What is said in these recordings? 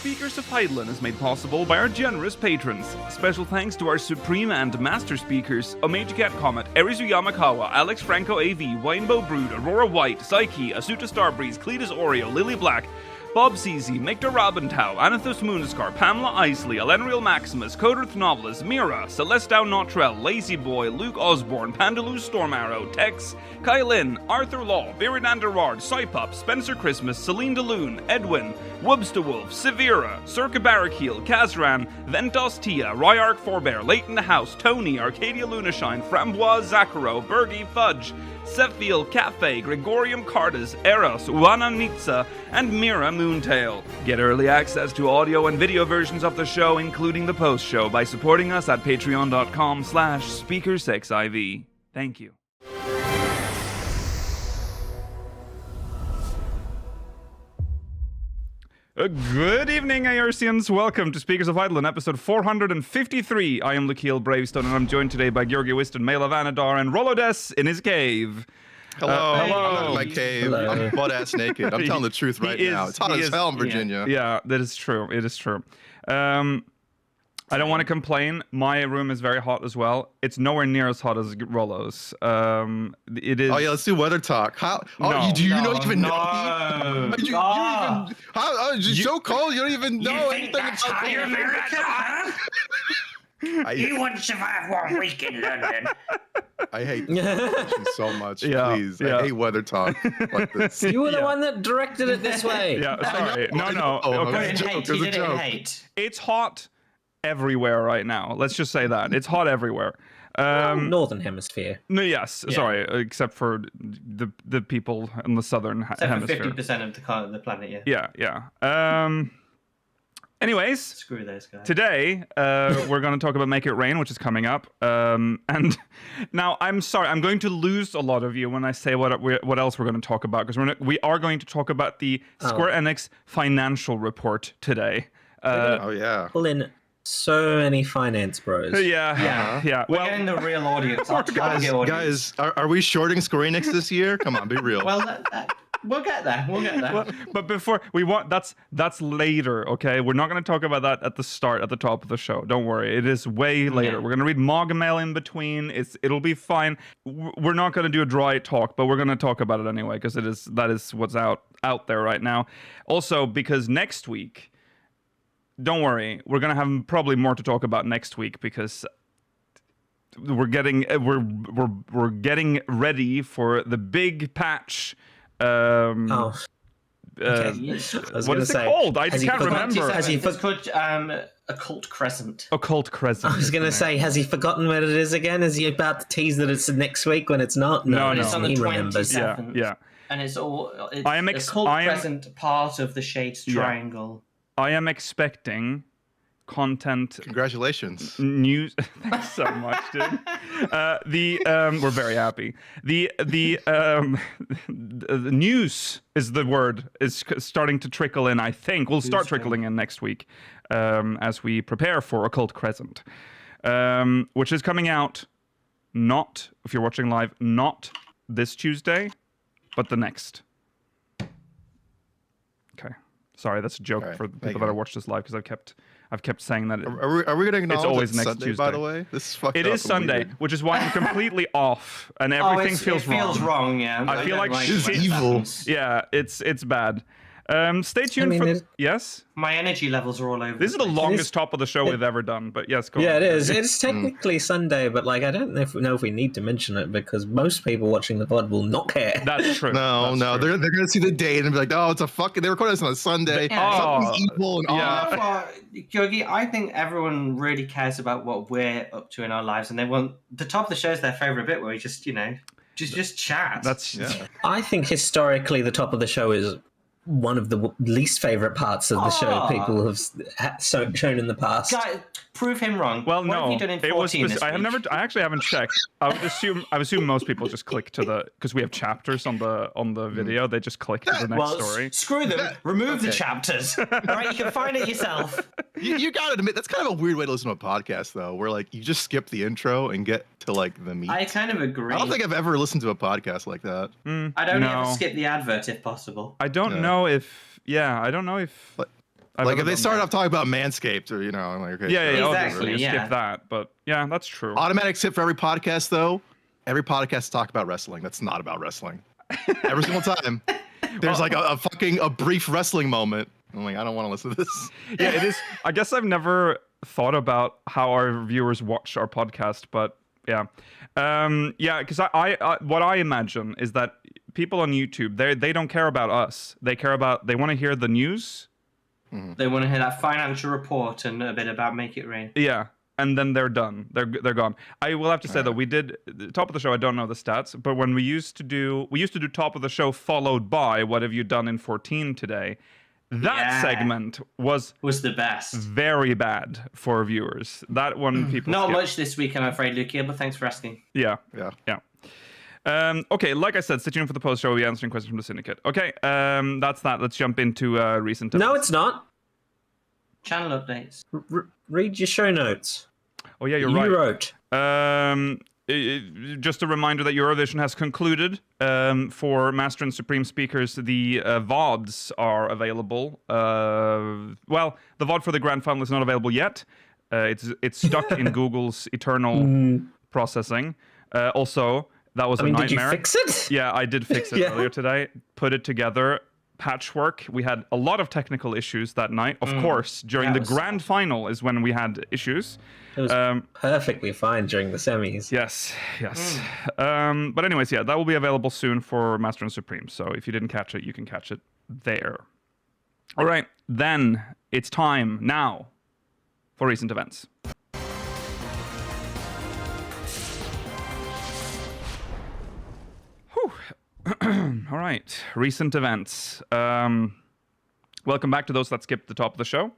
Speakers of Heidelin is made possible by our generous patrons. Special thanks to our Supreme and Master Speakers, Omega Cat Comet, Erizu Yamakawa, Alex Franco AV, Rainbow Brood, Aurora White, Psyche, Asuta Starbreeze, Cletus Oreo, Lily Black, Bob CZ, Mictor Rabentau, Anathos Mooniscar, Pamela Isley, Elenriel Maximus, Coderth Novelist, Mira, Celestau Notrell, Lazy Boy, Luke Osborne, Pandaloo Storm Arrow, Tex, Kylin, Arthur Law, Viridan Derard, Psypup, Spencer Christmas, Celine DeLune, Edwin, Wubsta Wolf, Severa, Circa Barrakiel, Kazran, Ventos Tia, Ryark Forbear, Leighton the House, Tony, Arcadia Lunashine, Framboise Zaccaro, Bergie Fudge, Setfield Cafe, Gregorium Cardas, Eros, Uana Nitsa, and Mira Moontail. Get early access to audio and video versions of the show, including the post-show, by supporting us at patreon.com/SpeakersXIV. Thank you. Good evening, Aercians. Welcome to Speakers of Heidelin, episode 453. I am Lakeel Bravestone, and I'm joined today by Georgi Wiston, Mail of Anadar, and Rolodes in his cave. Hello. Hello. I'm not in my cave. Hello. I'm butt-ass naked. I'm telling the truth right now. It's hot as hell in Virginia. Yeah, that is true. It is true. I don't want to complain. My room is very hot as well. It's nowhere near as hot as Rollo's. It is. Oh yeah, let's do weather talk. How? Oh, No. do you know? Even No. know? You even? How? It's so cold. You don't even know You think anything. that's hot in America, huh? You wouldn't survive 1 week in London. I hate this so much. Yeah, Please, yeah. I hate weather talk like this. You were the one that directed it this way. Yeah, sorry. I know. No. Oh, Okay. it's a joke. He It's a did it in joke. hate. It's hot everywhere right now. Let's just say that. It's hot everywhere. Northern Hemisphere. No, yes, Yeah. sorry, except for the people in the southern Except for hemisphere. 50% of the planet, yeah. Yeah. Anyways, Screw those guys. today we're going to talk about Make It Rain, which is coming up. And now I'm sorry, I'm going to lose a lot of you when I say what else we're going to talk about, because we are going to talk about the Square Enix financial report today. Oh yeah. Pull in so many finance bros. Yeah. We're Well, getting the real audience, our target audience. Guys, are we shorting Square Enix this year? Come on, be real. Well, we'll get there. We'll get there. but before we want that's later, okay? We're not going to talk about that at the start, at the top of the show. Don't worry, it is way later. Yeah. We're going to read MogMail in between. It'll be fine. We're not going to do a dry talk, but we're going to talk about it anyway because that is what's out there right now. Also, because next week, don't worry, we're going to have probably more to talk about next week because we're getting ready for the big patch. Okay. What is it called? I can't remember. It's called Occult Crescent. Occult Crescent. I was going to say, has he forgotten what it is again? Is he about to tease that it's next week when it's not? No. It's on the he remembers. 27th. Yeah. And it's I am Occult Crescent part of the Shades Triangle. I am expecting content Congratulations. news. Thanks so much, dude. We're very happy. The news is the word is starting to trickle in. I think we'll start trickling in next week as we prepare for Occult Crescent, which is coming out not, if you're watching live, not this Tuesday, but the next. Okay, sorry, that's a joke All right, for the thank people you. that watch this live because I've kept saying that. Are we going to acknowledge always it's next Sunday, Tuesday. by the way? This is fucked It up is and Sunday, weird. which is why I'm completely off, and everything feels It feels wrong, yeah. I feel don't like It's when that evil. happens. Yeah, it's bad. Stay tuned yes. My energy levels are all over. This is the place. longest top of the show we've ever done, but yes, go Yeah, on. it is. It's technically Sunday, but I don't know if we need to mention it because most people watching the pod will not care. That's true. No, That's true. they're going to see the date and be like, oh, it's a fucking. They recorded this on a Sunday. Yeah. Something's evil and Yeah. off. Yogi, I think everyone really cares about what we're up to in our lives, and they want the top of the show is their favorite bit where we just just chat. That's Yeah. I think historically the top of the show is one of the least favorite parts of the show people have shown in the past. Guy, prove him wrong. Well, what no, have you done in it was. 14 this I have week? never. I actually haven't checked. I assume most people just click to the because we have chapters on the video. They just click to the next Well, story. screw them. Remove the Okay. chapters. All right, you can find it yourself. You got to admit, that's kind of a weird way to listen to a podcast, though, where like you just skip the intro and get to like the meat. I kind of agree. I don't think I've ever listened to a podcast like that. I'd only No. ever skip the advert if possible. I don't Yeah. know if. Yeah, I don't know if. But I've Like ever if they done started that. off talking about Manscaped, or I'm like, okay, Yeah, sure. obviously, Exactly, you yeah. skip that. But yeah, that's true. Automatic tip for every podcast, though. Every podcast talk about wrestling. That's not about wrestling. Every single time. There's like a brief wrestling moment. I'm like, I don't want to listen to this. Yeah, it is. I guess I've never thought about how our viewers watch our podcast, but yeah, because I what I imagine is that people on YouTube, they don't care about us. They want to hear the news. They want to hear that financial report and a bit about Make It Rain. Yeah, and then they're done. They're gone. I will have to say that we did top of the show. I don't know the stats, but when we used to do top of the show followed by what have you done in 14 today. That segment was the best. very bad for viewers. That one people Not skip. much this week, I'm afraid, Lucia, but thanks for asking. Yeah. Yeah. Okay, like I said, stay tuned for the post show. We'll be answering questions from the syndicate. Okay, that's that. Let's jump into recent events. No, it's not. Channel updates. Read your show notes. Oh yeah, you're You right. wrote. Just a reminder that Eurovision has concluded. For Master and Supreme speakers, the VODs are available. Well, the VOD for the grand final is not available yet. It's stuck in Google's eternal processing. Also, that was a nightmare. Did you fix it? Yeah, I did fix it earlier today. Put it together. Patchwork. We had a lot of technical issues that night. Of course, during the grand final is when we had issues. It was perfectly fine during the semis. Yes. But anyways, yeah, that will be available soon for Master and Supreme. So if you didn't catch it, you can catch it there. All right, then it's time now for recent events. Whew. All right, recent events. Welcome back to those that skipped the top of the show.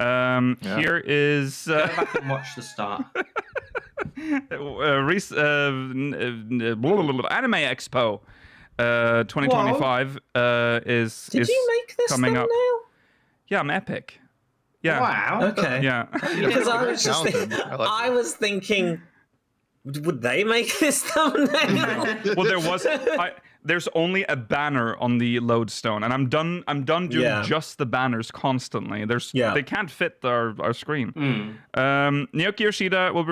Here is Go back and watch the start. Anime Expo 2025 is Did you make this coming thumbnail? up. Yeah, I'm epic. Yeah. Wow. Okay. Yeah. Because I was just Talented. thinking, I like I was thinking, would they make this thumbnail? Well, there's only a banner on the lodestone, and I'm done doing just the banners constantly. They can't fit our screen. Naoki Yoshida will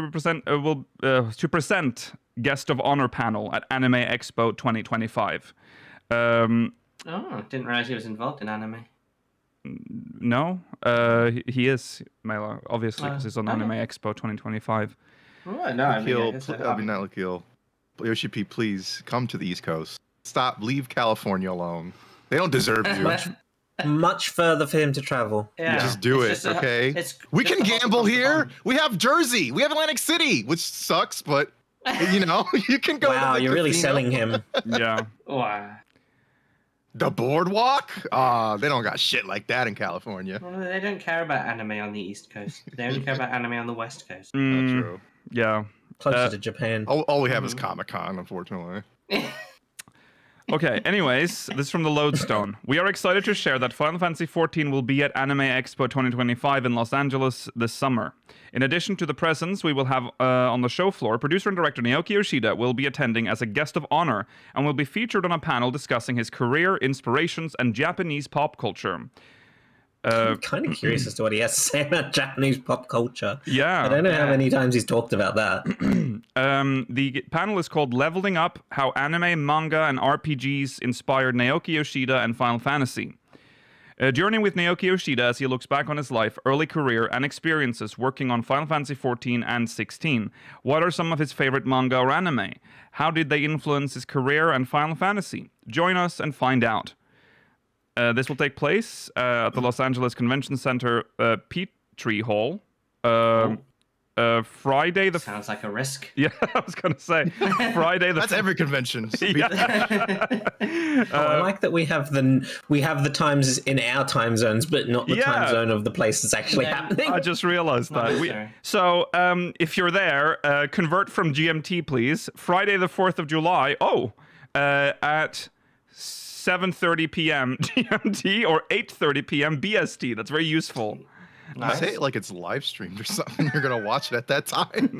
to present guest of honor panel at Anime Expo 2025. Oh, didn't realize he was involved in anime. No, he is, Mela, obviously, because he's on Anime Expo 2025. Oh, no, I mean, not Lakil. Yoshi-P, please come to the East Coast. Stop. Leave California alone. They don't deserve you. Much further for him to travel. yeah. Just do It's it, just okay? We just can a hop gamble across the here. pond. We have Jersey. We have Atlantic City, which sucks, but you can go. Wow, to the you're really casino. selling him. Yeah. Wow. The boardwalk? They don't got shit like that in California. Well, they don't care about anime on the East Coast. They only care about anime on the West Coast. Not true. Yeah. Closer to Japan. All we have is Comic-Con, unfortunately. Okay, anyways, this is from the Lodestone. We are excited to share that Final Fantasy XIV will be at Anime Expo 2025 in Los Angeles this summer. In addition to the presence we will have on the show floor, producer and director Naoki Yoshida will be attending as a guest of honor and will be featured on a panel discussing his career, inspirations, and Japanese pop culture. I'm kind of curious as to what he has to say about Japanese pop culture. Yeah. I don't know how many times he's talked about that. The panel is called Leveling Up, How Anime, Manga, and RPGs Inspired Naoki Yoshida and Final Fantasy. Journeying with Naoki Yoshida as he looks back on his life, early career, and experiences working on Final Fantasy XIV and 16. What are some of his favorite manga or anime? How did they influence his career and Final Fantasy? Join us and find out. This will take place at the Los Angeles Convention Center Petrie Hall. Friday the... Sounds like a risk. Yeah, I was going to say. Friday the... That's every convention. I like that we have the times in our time zones, but not the time zone of the place that's actually happening. I just realized that. So, if you're there, convert from GMT, please. Friday the 4th of July. At 7:30 p.m. GMT or 8:30 p.m. BST. That's very useful. Nice. Say it like it's live streamed or something. You're gonna watch it at that time.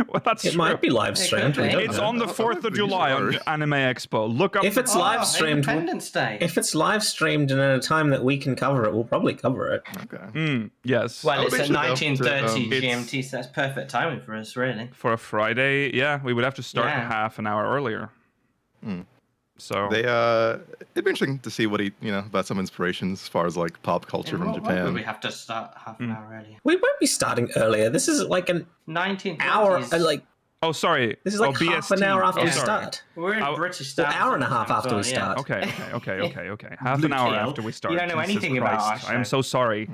Well, that's It true. might be live streamed. We don't It's know. on the 4th of July on Anime Expo. Look up. If it's live streamed, Independence Day. if it's live streamed and at a time that we can cover it, we'll probably cover it. Okay. Yes. Well, it's at Eventually, though, 19:30 it's- GMT, so that's perfect timing for us, really. For a Friday, yeah, we would have to start Yeah. half an hour earlier. So They it'd be interesting to see what about some inspirations as far as like pop culture from Why would we Japan. have to start half an hour earlier? We won't be starting earlier. This is like an 1930s. hour. oh, sorry. This is like half an BST. hour after Oh, we sorry. start. We're in Our- British Well, Standard hour and a half Time after as we well, yeah. start. Okay. Half Blue an hour Teal. after we start. You don't know Jesus anything about Christ. our I am show. so sorry.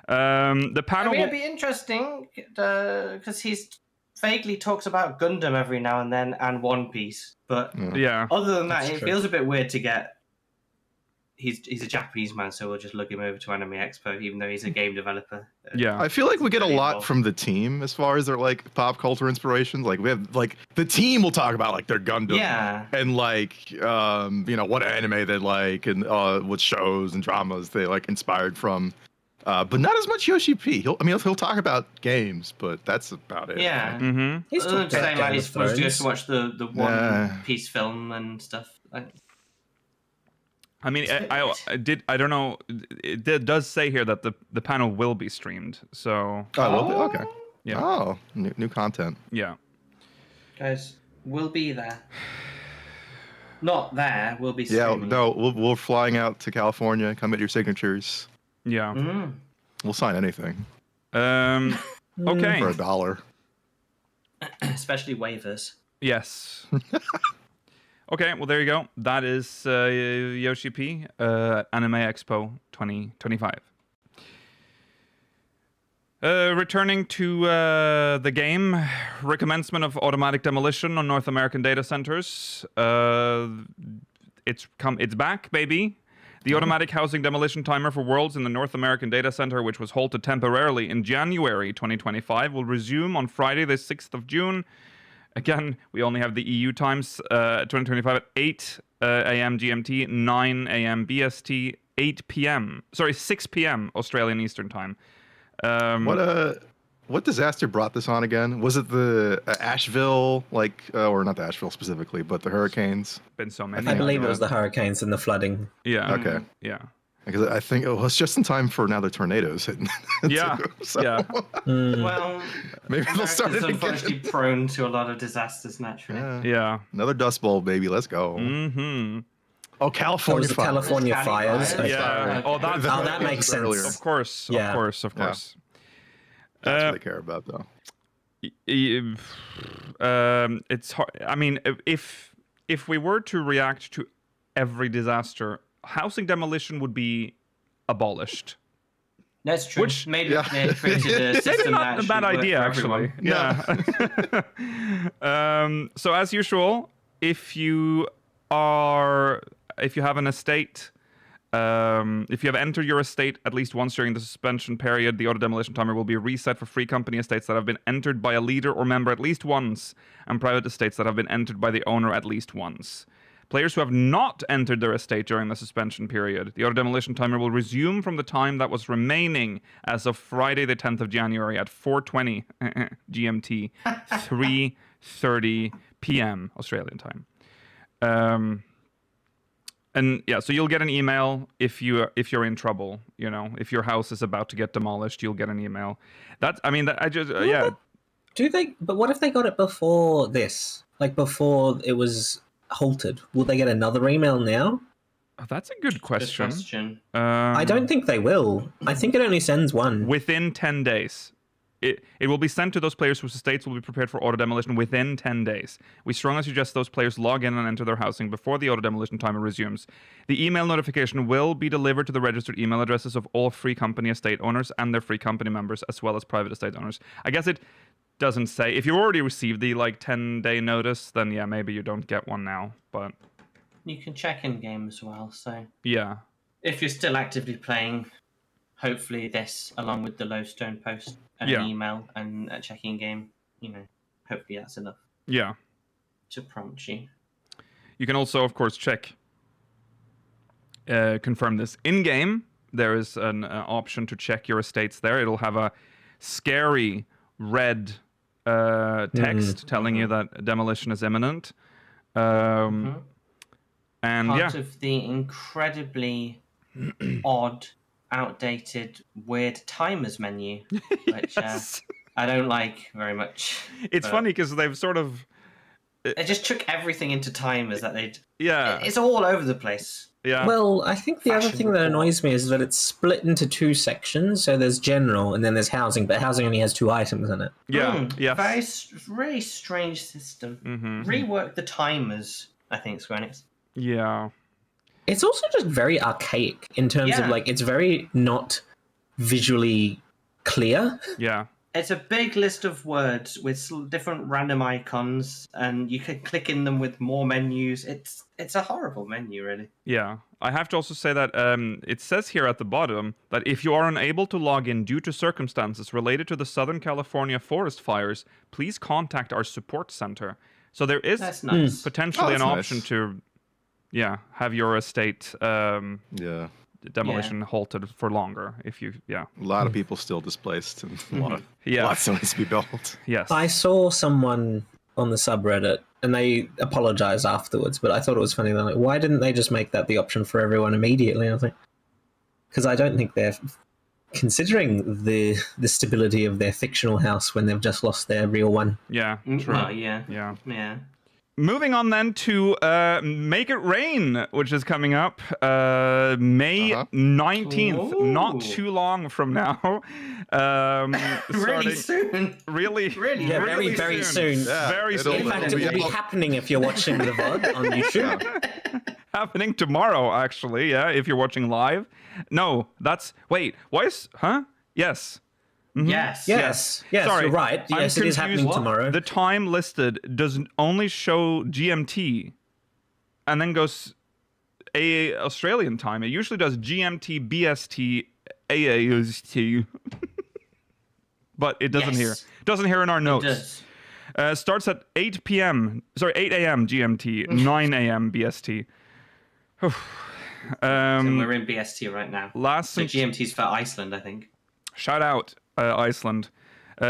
The I panel. mean, it'd be interesting because he's vaguely talks about Gundam every now and then and One Piece, but Yeah. other than that, That's it true. feels a bit weird to get. He's a Japanese man, so we'll just lug him over to Anime Expo, even though he's a game developer. Yeah. I feel like we get a Very lot involved. from the team as far as their like pop culture inspirations. Like we have like the team will talk about like their Gundam Yeah. and like what anime they like and what shows and dramas they like inspired from. But not as much Yoshi-P. He'll talk about games, but that's about it. Yeah. Mm-hmm. He's Other than talked about saying like Game he's of supposed to go Thrones. to watch the One Yeah. Piece film and stuff. Like, I mean, It's I don't know. It does say here that the panel will be streamed. So Oh, will be? Okay. yeah, Oh, new content. yeah. guys, we'll be there. Not there. We'll be. Yeah, Streaming. no, we're flying out to California. Come get your signatures. Yeah. Mm. We'll sign anything Okay. for $1. Especially waivers. Yes. Okay. Well, there you go. That is Yoshi-P Anime Expo 2025. Returning to the game, recommencement of automatic demolition on North American data centers. It's back, baby. The automatic housing demolition timer for Worlds in the North American data center, which was halted temporarily in January 2025, will resume on Friday, the 6th of June. Again, we only have the EU times, 2025 at 8 a.m. GMT, 9 a.m. BST, 6 p.m. Australian Eastern Time. What disaster brought this on again? Was it the Asheville, or not the Asheville specifically, but the hurricanes? Been so many. I believe it was the hurricanes and the flooding. Yeah. Okay. Yeah. Because I think it was just in time for now the tornadoes hitting. Yeah. too, so Yeah. Well, maybe they'll start America's it unfortunately again. prone to a lot of disasters naturally. Yeah. Yeah. Another Dust Bowl, baby. Let's go. Mm-hmm. Oh, That California was the fires. California Cali fires. fires. Yeah. Oh, that makes sense. Earlier. Of course. Yeah. Of course. Of Yeah. course. That's what they care about, though. It's hard. I mean, if we were to react to every disaster, housing demolition would be abolished. That's true. Which- maybe Yeah. they created a system Maybe not that a bad should work idea, for actually. everyone. Yeah. So as usual, if you have an estate, if you have entered your estate at least once during the suspension period, the auto demolition timer will be reset for free company estates that have been entered by a leader or member at least once, and private estates that have been entered by the owner at least once. Players who have not entered their estate during the suspension period, the auto demolition timer will resume from the time that was remaining as of Friday the 10th of January at 4:20 GMT, 3:30 p.m. Australian time. And yeah, so you'll get an email if you're in trouble. You know, if your house is about to get demolished, you'll get an email. Do they? But what if they got it before this? Like before it was halted? Will they get another email now? Oh, that's a good Good question. question. I don't think they will. I think it only sends one. Within 10 days. It will be sent to those players whose estates will be prepared for auto demolition within 10 days. We strongly suggest those players log in and enter their housing before the auto demolition timer resumes. The email notification will be delivered to the registered email addresses of all free company estate owners and their free company members, as well as private estate owners. I guess it doesn't say. If you already received the 10-day notice, then yeah, maybe you don't get one now. But You can check in game as well. So yeah. if you're still actively playing, hopefully this, along with the Lowstone post and Yeah. an email and a check-in game, hopefully that's enough Yeah. to prompt you. You can also, of course, confirm this in-game there is an option to check your estates there. It'll have a scary red text telling you that demolition is imminent. And Part of the incredibly odd, outdated, weird timers menu, which Yes. I don't like very much. It's funny because they've sort of They just chuck everything into timers that they'd. yeah It's all over the place. yeah Well, I think the other Fashion thing that report. annoys me is that it's split into two sections. So there's general and then there's housing, but housing only has 2 items in it. yeah yes. Very strange system. Mhm. Rework the timers, I think, Square Enix. Yeah. It's also just very archaic in terms of Yeah. like it's very not visually clear. Yeah. It's a big list of words with different random icons, and you can click in them with more menus. It's a horrible menu, really. Yeah. I have to also say that it says here at the bottom that if you are unable to log in due to circumstances related to the Southern California forest fires, please contact our support center. So there is That's nice. potentially an that's option nice. to, have your estate Yeah. demolition halted for longer if you, A lot of people still displaced and a lot of Yeah. lots still needs to be built. Yes. I saw someone on the subreddit and they apologized afterwards, but I thought it was funny. They're like, why didn't they just make that the option for everyone immediately? I was like, because I don't think they're considering the stability of their fictional house when they've just lost their real one. Yeah. True. Well, yeah. Yeah. Moving on then to Make It Rain, which is coming up May 19th, not Ooh. too long from now. Really starting- soon. Really, Really, Yeah, really very soon. Yeah, Very it'll- soon. In fact, it'll it will be out- happening if you're watching the VOD on YouTube. Happening tomorrow, actually. Yeah, if you're watching live. No, that's wait. Why is Yes. Yes. Yes, Sorry, you're right. I'm Yes, it is happening confused. tomorrow. The time listed doesn't only show GMT, and then goes AA Australian time. It usually does GMT, BST, AAST, but it doesn't Yes. here. Doesn't here in our It notes. does. Starts at 8 p.m. Sorry, 8 a.m. GMT, 9 a.m. BST. And we're in BST right now. Last So GMT's for Iceland, I think. Shout out Iceland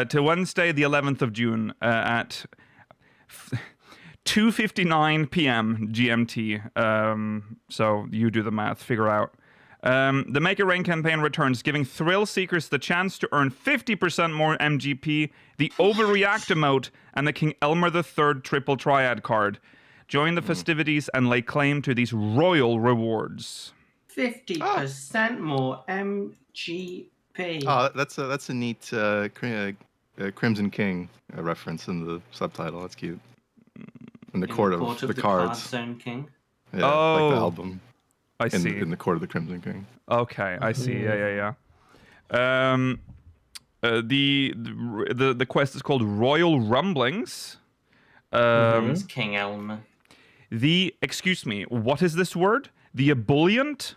to Wednesday, the 11th of June at 2:59 p.m. GMT. So you do the math, figure out. The Make It Rain campaign returns, giving thrill seekers the chance to earn 50% more MGP, the Overreact emote, and the King Elmer III triple triad card. Join the festivities and lay claim to these royal rewards. 50% more MGP. Oh, that's a neat Crimson King reference in the subtitle. That's cute. In the court of the cards. Zone King. Yeah, like the Oh. album. I In, see. in the court of the Crimson King. Okay, I see. Yeah. The quest is called Royal Rumblings. It's King Elmer. Excuse me, what is this word? The ebullient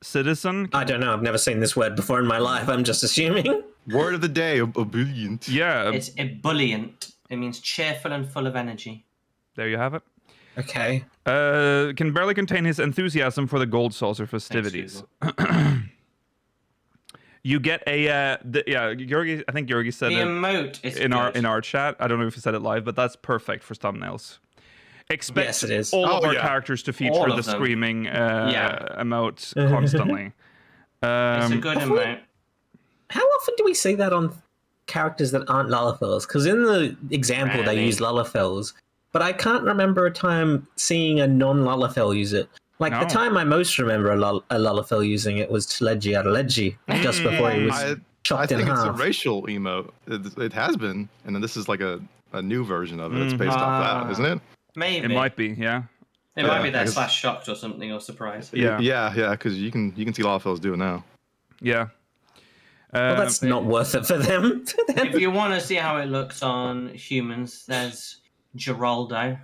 citizen. I don't know. I've never seen this word before in my life. I'm just assuming. Word of the day, ebullient. Yeah, It's ebullient. It means cheerful and full of energy. there you have it. Okay. Can barely contain his enthusiasm for the Gold Saucer festivities. You get a Georgi. I think Georgi said The it emote is in good. our chat. I don't know if he said it live, but that's perfect for thumbnails. Expect Yes, it is. all of Oh, our yeah. characters to All feature of the them. screaming Yeah. emotes constantly. It's a good emote. How often do we see that on characters that aren't Lullafels? Because in the example they Rarely. use Lullafels, but I can't remember a time seeing a non-Lullafel use it. Like the No. time I most remember a Lullafel using it was Tledji Arledji, just before he was I chopped in think it's a half. racial emote. It has been, and then this is like a new version of it. It's based off that, isn't it? Maybe. It might be, yeah. It might be Yeah, I that guess- slash shocked or something or surprised. Yeah. Yeah, because you can see a lot of fellas do it now. Yeah. Well, that's not worth it for them. If you want to see how it looks on humans, there's Geraldo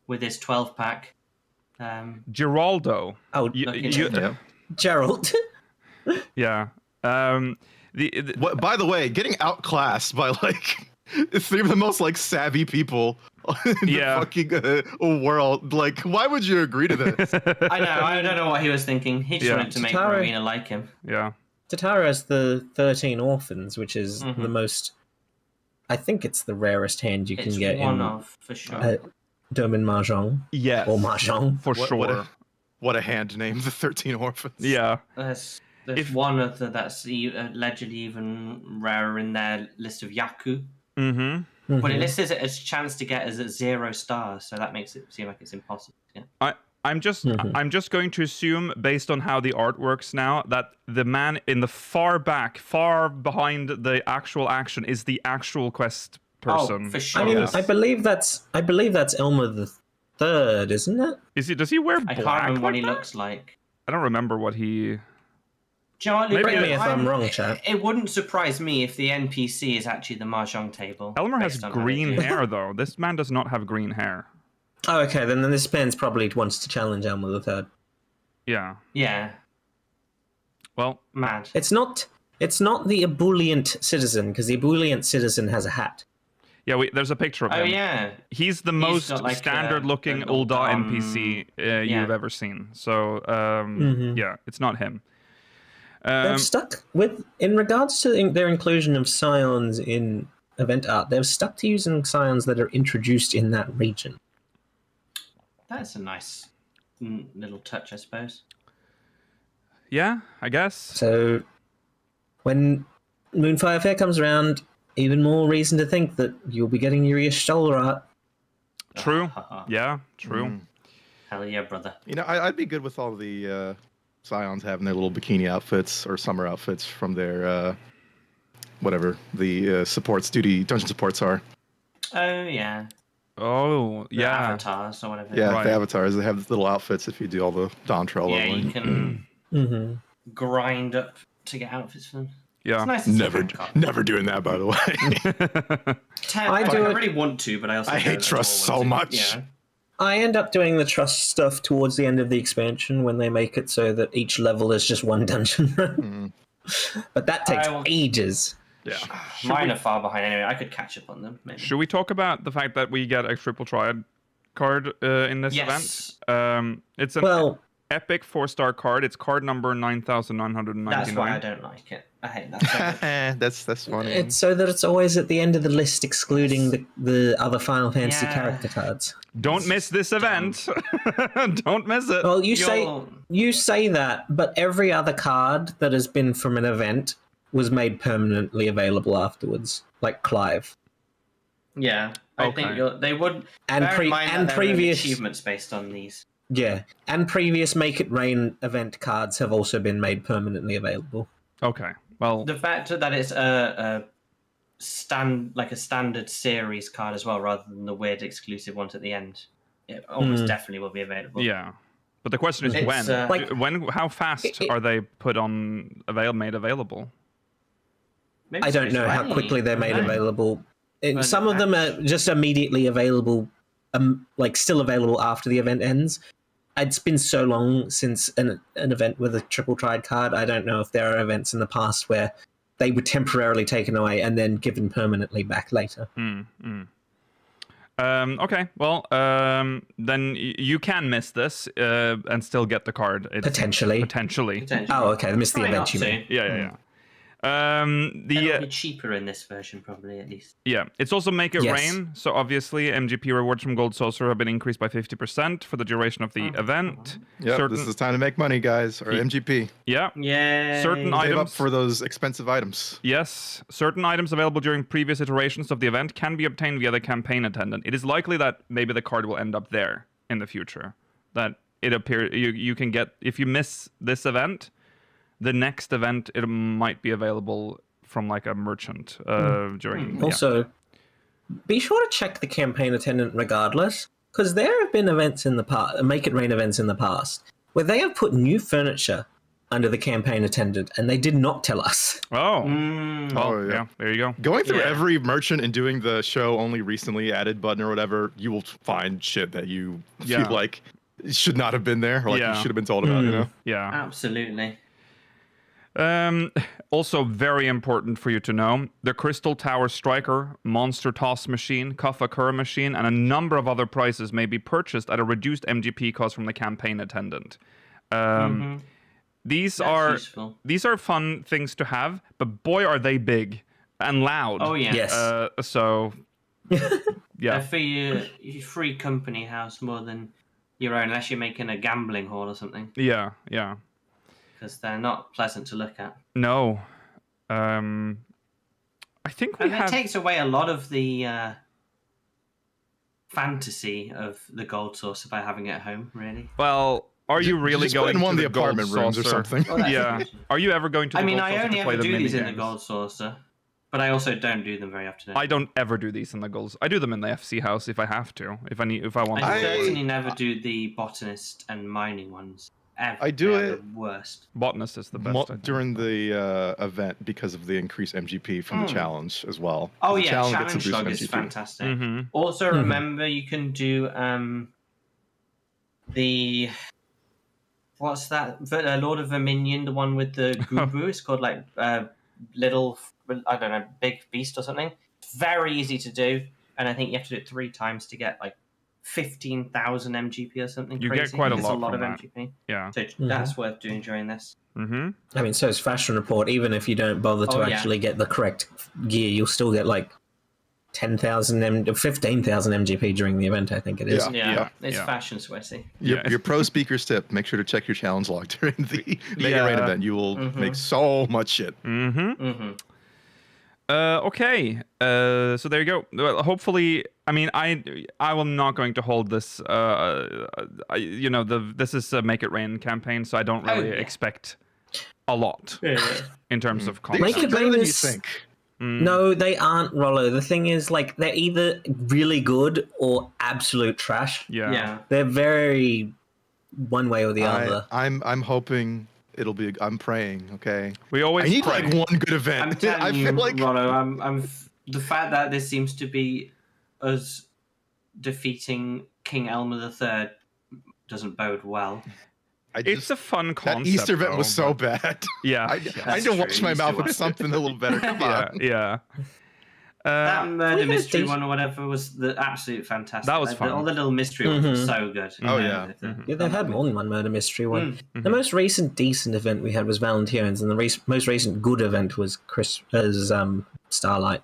with his 12-pack. Geraldo. Oh, Looking You, at- Yeah. Gerald. yeah. By the way, getting outclassed by like 3 of the most like savvy people in Yeah. the fucking world. Like, why would you agree to this? I know. I don't know what he was thinking. He just Yeah. wanted to make Totaro- Rowena like him. Yeah. Tatara has the 13 orphans, which is Mhm. the most. I think it's the rarest hand you It's can get one in of for sure. Domain Mahjong Yes. or Mahjong. For What- sure. What a hand name, the 13 Orphans. Yeah. There's If- one of that's allegedly even rarer in their list of Yaku. Mm-hmm. But it Mhm. lists it as chance to get as at 0 stars, so that makes it seem like it's impossible. Yeah. I'm just Mhm. I'm just going to assume, based on how the art works now, that the man in the far back, far behind the actual action, is the actual quest person. Oh, for sure. I mean, Yes. I believe that's Elmer the Third, isn't it? Is he? Does he wear I black? can't remember what like he that? looks like. I don't remember what he. Do you know what, Luke? Correct me if I'm wrong, chat. It wouldn't surprise me if the NPC is actually the Mahjong table. Elmer has based on how they green do it. hair, though. This man does not have green hair. Oh, okay. Then this man's probably wants to challenge Elmer the Third. Yeah. Yeah, Well, mad. It's not the ebullient citizen, because the ebullient citizen has a hat. yeah. There's a picture of Oh him. yeah. He's the He's most got, like, standard-looking an Ulda old, NPC yeah. you've ever seen. So, Mhm. yeah, it's not him. They've stuck with, in regards to their inclusion of Scions in event art, they've stuck to using Scions that are introduced in that region. That's a nice little touch, I suppose. Yeah, I guess. So when Moonfire Fair comes around, even more reason to think that you'll be getting your Stoller art. True. Yeah, true. Mm. Hell yeah, brother. You know, I'd be good with all the Scions having their little bikini outfits or summer outfits from their whatever the supports dungeon supports are. Oh yeah. Oh, The yeah. avatars or whatever. Yeah, Right. the avatars, they have little outfits if you do all the Dawntrail Yeah, leveling. you can Mm-hmm. grind up to get outfits for them. Yeah. It's nice to see Never, them cut. never doing that, by the way. I do I it- really want to, but I also I know hate that Trust all so want to. much. Yeah. I end up doing the trust stuff towards the end of the expansion when they make it so that each level is just one dungeon run. But that takes I will- ages. Yeah. Mine are far behind anyway. I could catch up on them. Maybe. Should we talk about the fact that we get a triple triad card in this Yes. event? It's an Well, epic 4-star card. It's card number 9,999. That's why I don't like it. I hate that. That's funny. it's so that it's always at the end of the list, excluding the other Final Fantasy Yeah. character cards. Don't miss this event. Don't miss it. Well, you You're- say that, but every other card that has been from an event was made permanently available afterwards, like Clive. Yeah, I Okay. think they would. And bear in mind that there are previous achievements based on these. Yeah, and previous Make It Rain event cards have also been made permanently available. Okay. Well, The fact that it's a standard series card as well, rather than the weird exclusive ones at the end, it almost definitely will be available. yeah. But the question is It's, when? like- How fast are they put on made available? Maybe I don't know how 2020. quickly they're made I don't know. available. Well, Some of them are just immediately available, like still available after the event ends. It's been so long since an event with a triple tried card. I don't know if there are events in the past where they were temporarily taken away and then given permanently back later. Okay. Well, then you can miss this and still get the card. Potentially. Potentially. Potentially. Oh, okay. I missed the Try event not you to. mean. Yeah. It'll be cheaper in this version, probably at least. Yeah, it's also Make It Yes. Rain. So obviously, MGP rewards from Gold Saucer have been increased by 50% for the duration of the event. Yep, this is time to make money, guys, or MGP. Yeah. Yay! Certain Save up items for those expensive items. Yes, certain items available during previous iterations of the event can be obtained via the campaign attendant. It is likely that maybe the card will end up there in the future. That it appears you can get, if you miss this event, the next event it might be available from like a merchant during. Also, be sure to check the campaign attendant regardless, because there have been events in the past, Make It Rain events in the past, where they have put new furniture under the campaign attendant, and they did not tell us. Oh, well, Oh, yeah. yeah. There you go. Going through Yeah. every merchant and doing the show only recently added button or whatever, you will find shit that you Yeah. feel like should not have been there, or like Yeah. you should have been told about, you know? Yeah. Absolutely. Also, very important for you to know, the Crystal Tower Striker, Monster Toss Machine, Kafakura Machine, and a number of other prizes may be purchased at a reduced MGP cost from the campaign attendant. These are fun things to have, but boy, are they big and loud. Oh yeah. Yes. So, yeah. They're for your free company house more than your own, unless you're making a gambling hall or something. Yeah. Because they're not pleasant to look at. No. I think we have... It takes away a lot of the fantasy of the gold saucer by having it at home, really. Are you really just going put in one to of the gold apartment rooms or saucer? something? Well, Yeah. Are you ever going to the gold saucer I only to play ever the do these in the minigames? gold saucer, but I also don't do them very often. I don't ever do these in the goals. I do them in the FC house if I have to. If I want I to. certainly never do the botanist and mining ones. Ever. I do They're it- the worst. Botanist is the best. I think. During the event because of the increased MGP from the challenge as well. Oh The yeah, gets a challenge boost log in is MGP. fantastic. Mhm. Also, remember you can do the what's that? Lord of Verminion, the one with the Gubu. It's called like little, I don't know, big beast or something. It's very easy to do, and I think you have to do it 3 times to get like 15,000 MGP or something. You crazy. get quite a It's lot of from that. MGP. Yeah. So that's worth doing during this. Mm-hmm. I mean, so is Fashion Report. Even if you don't bother to Oh, yeah. actually get the correct gear, you'll still get like 10,000 15,000 MGP during the event, I think it is. Yeah. It's fashion sweaty. Your pro speaker's tip: make sure to check your challenge log during the Mega Rain event. You will make so much shit. Okay. So there you go. Well, hopefully, I mean, I am not going to hold this. This is a Make It Rain campaign, so I don't really expect a lot in terms of content. Make It better Rain than you is- think. No, they aren't, Rollo. The thing is, like, they're either really good or absolute trash. Yeah. They're very one way or the other. I'm hoping it'll be. I'm praying. Okay. We always I need pray. like one good event. I'm telling I you, feel like Rollo, the fact that this seems to be us defeating King Elmer III doesn't bode well. It's a fun concept. that Easter event was though, so but- bad. Yeah. I need to wash my mouth with something a little better. Come on. Yeah. That murder had a mystery decent- one or whatever was the absolute fantastic. That was Like, fun. all the little mystery ones were so good. Oh, yeah. Yeah, they've had more than one murder mystery one. Mm-hmm. The most recent decent event we had was Valentine's, and the most recent good event was Starlight.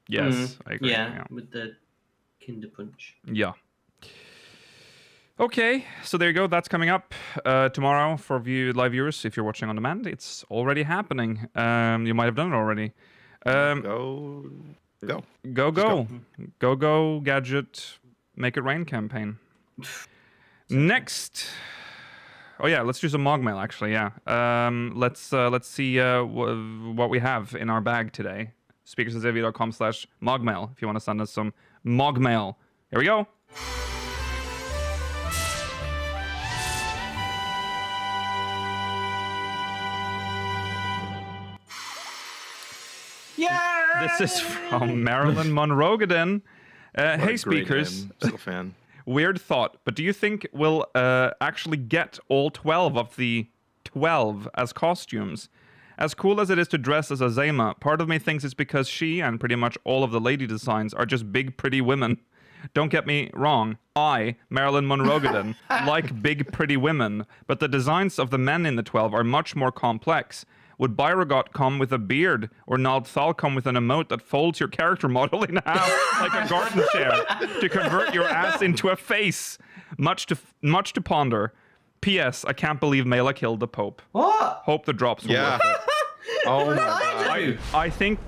Yes, I agree. Yeah, with the Kinder Punch. Yeah. Okay, so there you go. That's coming up tomorrow for live viewers. If you're watching on demand, it's already happening. You might have done it already. Go. Go, Gadget, Make It Rain campaign. Next. Oh yeah, let's do some MogMail actually. Yeah. Let's see what we have in our bag today. speakersofxavier.com/MogMail if you want to send us some MogMail. Here we go. Yeah. This is from Marilyn Monroe-Gaden. Hey, Great speakers. name. Still a fan. Weird thought, but do you think we'll actually get all 12 of the 12 as costumes? As cool as it is to dress as Azema, part of me thinks it's because she and pretty much all of the lady designs are just big, pretty women. Don't get me wrong, I, Marilyn Monroe-Gaden, like big, pretty women, but the designs of the men in the 12 are much more complex. Would Byrogot come with a beard, or Naldthal come with an emote that folds your character model in half like a garden chair to convert your ass into a face? Much to ponder. P.S. I can't believe Mela killed the Pope. What? Hope the drops were Yeah. worth it. Oh my god. I think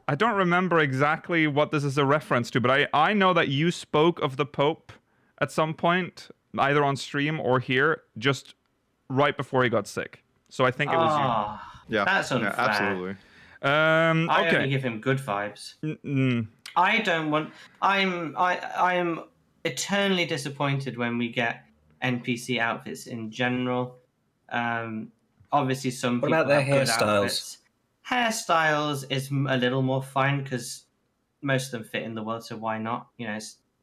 I don't remember exactly what this is a reference to, but I know that you spoke of the Pope at some point, either on stream or here, just right before he got sick. So I think it was Yeah. That's unfair. Yeah, absolutely. you. I only Okay. give him good vibes. I don't want. I am eternally disappointed when we get NPC outfits in general. Obviously, some What people about their have good hairstyles? outfits. Hairstyles is a little more fine because most of them fit in the world. So why not?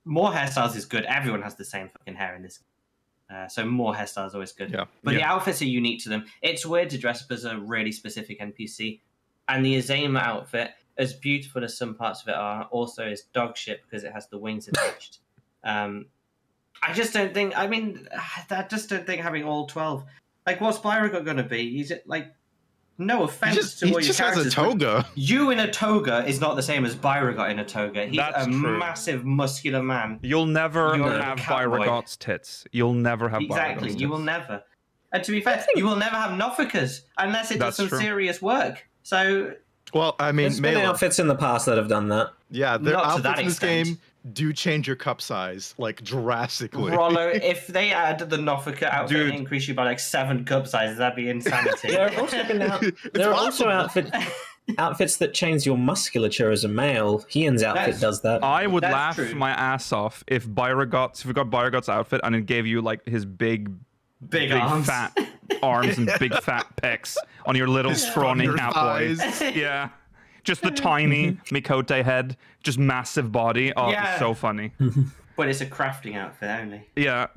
More hairstyles is good. Everyone has the same fucking hair in this. So more hairstyles is always good. Yeah. But the outfits are unique to them. It's weird to dress up as a really specific NPC. And the Azema outfit, as beautiful as some parts of it are, also is dog shit because it has the wings attached. I just don't think. I mean, I just don't think having all 12. Like, what's Byrog going to be? Is it like? No offense to all your characters. He just has a toga. You in a toga is not the same as Byrog in a toga. He's That's true. Massive, muscular man. You'll never You're have a cowboy. Byrogot's tits. You'll never have Exactly, Byrogot's you will tits. never. And to be fair, you will never have Nofika's unless it does That's some true. serious work. So, Well, I mean, There's been Mela, outfits in the past that have done that. yeah, their Not to that outfits in this extent. game do change your cup size like drastically. Rollo, if they add the Nofika outfit Dude. and increase you by like 7 cup sizes, that'd be insanity. There are also there are also outfits that change your musculature as a male. Hian's outfit That's- does that. I would That's laugh true. my ass off if we got Byrogot's outfit and it gave you like his big Big arms. fat arms and big fat pecs on your little scrawny Your catboy. thighs. Yeah. Just the tiny Mikote head, just massive body. Oh, Yeah. it's so funny. But it's a crafting outfit only. Yeah.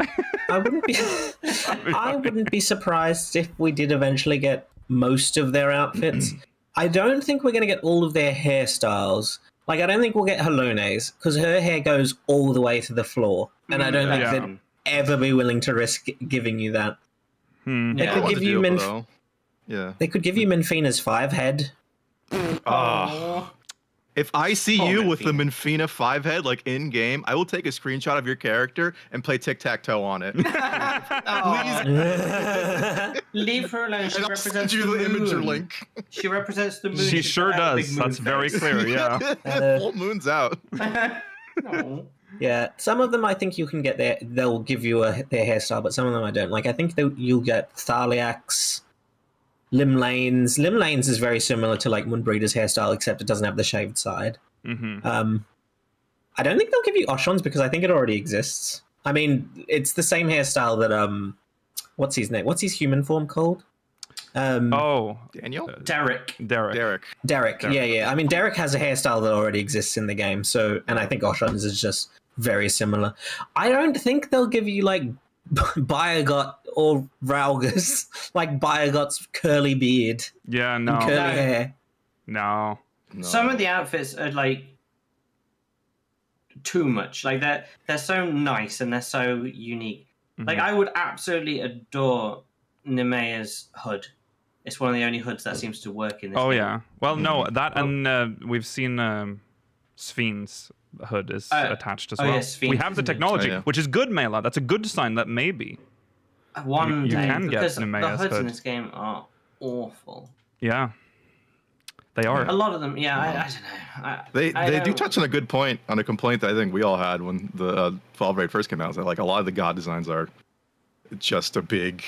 I wouldn't be surprised if we did eventually get most of their outfits. I don't think we're going to get all of their hairstyles. Like, I don't think we'll get Halone's because her hair goes all the way to the floor, and I don't think Yeah. they'd ever be willing to risk giving you that. Hmm. They Yeah. could What give to you do, though. Yeah. They could give you Minfina's 5 head. Ah. If I see Oh, you with the Minfina. Minfina 5 head like in game, I will take a screenshot of your character and play tic-tac-toe on it. Oh, leave her alone. She And I'll send represents you the the image or moon. link. She represents the moon. She She's sure got a big does. moon That's very face. clear. Yeah. Full moon's out. Oh. Yeah, some of them I think you can get they'll give you their hairstyle, but some of them I don't. Like, I think you'll get Thaliak's, Limlane's. Limlane's is very similar to like Moonbreeder's hairstyle, except it doesn't have the shaved side. Hmm. I don't think they'll give you Oshon's because I think it already exists. I mean, it's the same hairstyle that what's his name? What's his human form called? Oh, Daniel? Derek. Derek. Derek. Derek. Yeah. I mean, Derek has a hairstyle that already exists in the game, so and I think Oshon's is just very similar. I don't think they'll give you like Byagot or Raugus, like Byagot's curly beard Yeah. and No. curly No. hair. No. No. Some of the outfits are like too much. Like they're so nice and they're so unique. Like I would absolutely adore Nemea's hood. It's one of the only hoods that seems to work in this Oh game. yeah. Well, no, that and we've seen Sfien's hood is attached as oh, well. yeah, Sfien's We have the is in it. technology, Oh, yeah. which is good, Mela. That's a good sign that maybe. One You day, can get because the Nemea's hoods in hood. this game are awful. Yeah. They are. A lot of them, yeah. I don't know. They I do don't- touch on a good point, on a complaint that I think we all had when the Fall Raid first came out. That like a lot of the god designs are just a big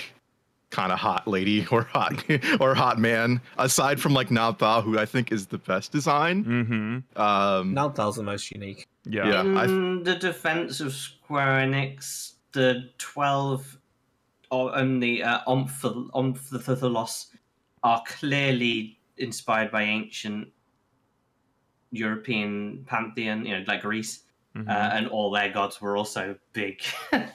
kind of hot lady or hot man. Aside from like Nabtha, who I think is the best design. Mm-hmm. Nalthal's the most unique. Yeah. Yeah. In the defense of Square Enix, the 12 and the Omphthalos are clearly inspired by ancient European pantheon, like Greece, and all their gods were also big,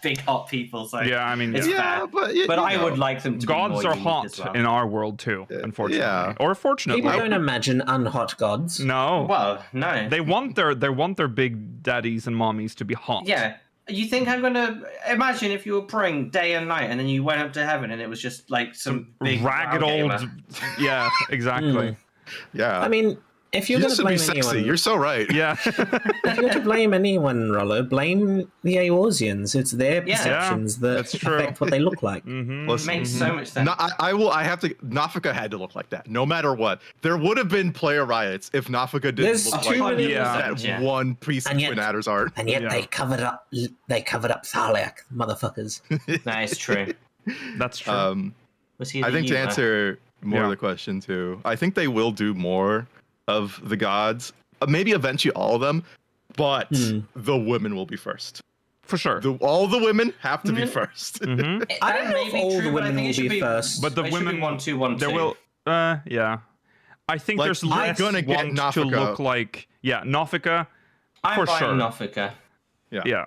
big hot people. So Yeah, I mean, it's yeah. fair. but But I would like them to Gods be more are unique hot as well. in our world too, unfortunately. yeah. Or fortunately. People don't imagine unhot gods. No. Well, no. They want their big daddies and mommies to be hot. Yeah. You think I'm gonna imagine if you were praying day and night, and then you went up to heaven, and it was just like some big Ragged WoW old. gamer? Yeah, exactly. Yeah. I mean, if you're you going just to to be blame sexy. anyone, You're so right. Yeah. if you're to blame anyone, Rollo, blame the Eorzeans. It's their Yeah. perceptions that that's true. affect what they look like. Mm-hmm. Listen, Makes so much sense. No, I have to. Nafika had to look like that, no matter what. There would have been player riots if Nafika didn't There's look too like many- that Yeah. one piece of And yet- Twin Adder's art. And yet Yeah. they covered up Thaliak, motherfuckers. That is true. That's true. Was he? I the think to Yuva? answer more Yeah. of the question too, I think they will do more of the gods. Maybe eventually all of them, but the women will be first. For sure. All the women have to be first. I don't know That if may be all true, the but I women think will it should be first. But the It should be women 1, 2, 1, there 2. will yeah. I think Like, there's you're less gonna get want to Nafika. look like Nafika I'm for buying sure. Nofika. Yeah.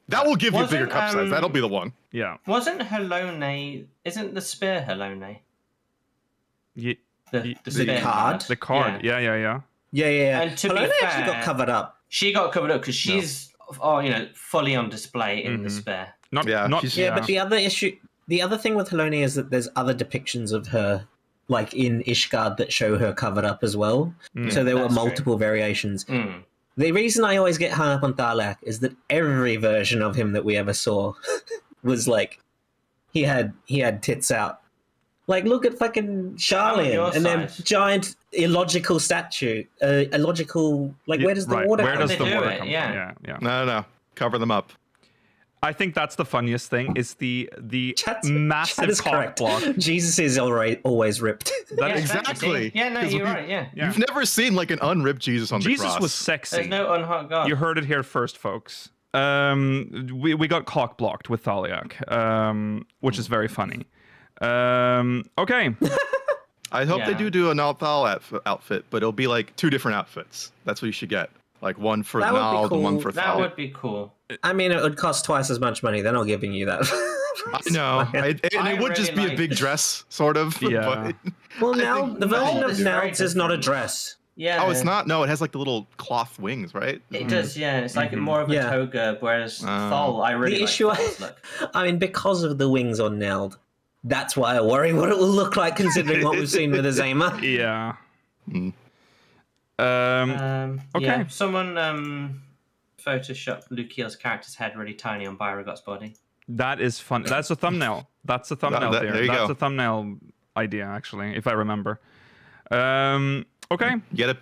That will give you a bigger Wasn't, cup size. That'll be the one. Yeah. Wasn't Helone? Isn't the spear Helone? Ye- The The spear card? the card. Yeah. Yeah. And to be Helena fair, actually got covered up. she got covered up because she's, fully on display in the spear. Not. Yeah, Not. she's- Yeah, but the other thing with Helena is that there's other depictions of her, like in Ishgard, that show her covered up as well. So there were That's multiple variations. Mm. The reason I always get hung up on Thalak is that every version of him that we ever saw was like he had tits out. Like, look at fucking Charlian and then size. giant illogical statue. Illogical, like, where does the Right. water Where come does They the do water it, come yeah. from? Yeah. No. Cover them up. I think that's the funniest thing is the Chat massive is cock correct. block. Jesus is always ripped. That is Exactly. Yeah, no, 'Cause you're right. Yeah. Yeah. You've never seen like an unripped Jesus on the Jesus cross. was sexy. There's no unhot God. You heard it here first, folks. We got cock blocked with Thaliak, which is very funny. Okay. I hope they Yeah. do a Nalthal outfit, but it'll be like 2 different outfits. That's what you should get. Like one for That would be Nald and one cool. for That Thal. would be cool. I mean, it would cost twice as much money. They're not giving you that. I know. And I it would just really be a like- big dress, sort of. Yeah. But, Well, I now think the version Nald of is very Nalds is not a different. dress. Yeah. oh, it's not? No, it has like the little cloth wings, right? It does, yeah. It's like more of a Yeah. toga, whereas Thal, I really The like issue, Thal's look. I mean, because of the wings on Neld, that's why I worry what it will look like considering what we've seen with Azema. Yeah. Mm. Okay. Yeah, someone photoshopped Lukiel's character's head really tiny on Byrogot's body. That is fun. That's a thumbnail. That's a thumbnail there you That's go. a thumbnail idea, actually, if I remember. Okay. You gotta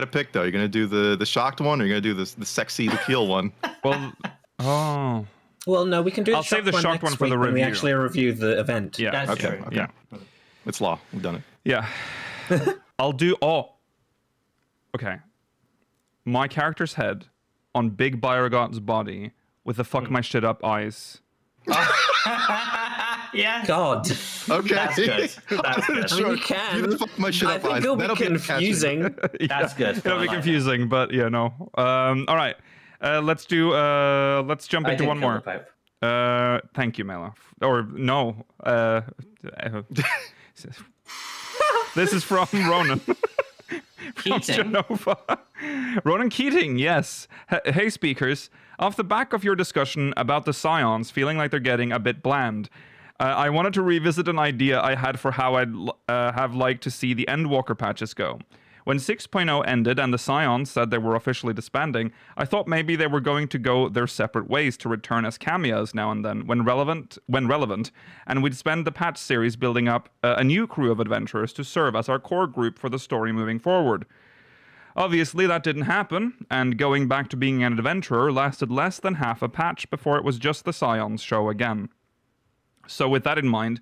pick though. You're gonna do the shocked one, or you're gonna do the sexy Lukiel one. Well. Oh. Well, no, we can do I'll save the shocked shocked one next for the week when we review. actually review the event. Yeah. That's Okay, true. okay. Yeah. It's law. We've done it. Yeah. I'll do. Oh. Okay. My character's head on Big Byrogot's body with the fuck my shit up eyes. Yeah. God, Okay. That's good. That's good. I mean, you can. Give the fuck my shit I up think eyes. it'll be That'll catchy. confusing. That's good. It'll I be like confusing, but yeah, no. All right. Let's do. Let's jump that. I into did one kill more. the Pope. Thank you, Mela. Or no. This is from Ronan. From Keating. Genova. Ronan Keating, yes. Hey, speakers. Off the back of your discussion about the Scions feeling like they're getting a bit bland, I wanted to revisit an idea I had for how I'd have liked to see the Endwalker patches go. When 6.0 ended and the Scions said they were officially disbanding, I thought maybe they were going to go their separate ways to return as cameos now and then when relevant, and we'd spend the patch series building up a new crew of adventurers to serve as our core group for the story moving forward. Obviously, that didn't happen, and going back to being an adventurer lasted less than half a patch before it was just the Scions show again. So with that in mind,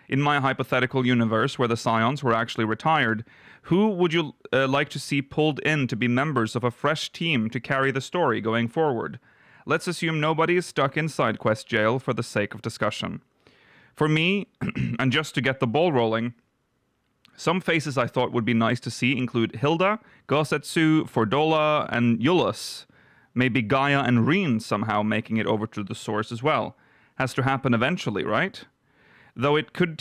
in my hypothetical universe where the Scions were actually retired, who would you like to see pulled in to be members of a fresh team to carry the story going forward? Let's assume nobody is stuck in side quest jail for the sake of discussion. For me, and just to get the ball rolling, some faces I thought would be nice to see include Hilda, Gosetsu, Fordola, and Yulis. Maybe Gaia and Reen somehow making it over to the source as well. Has to happen eventually, right? Though it could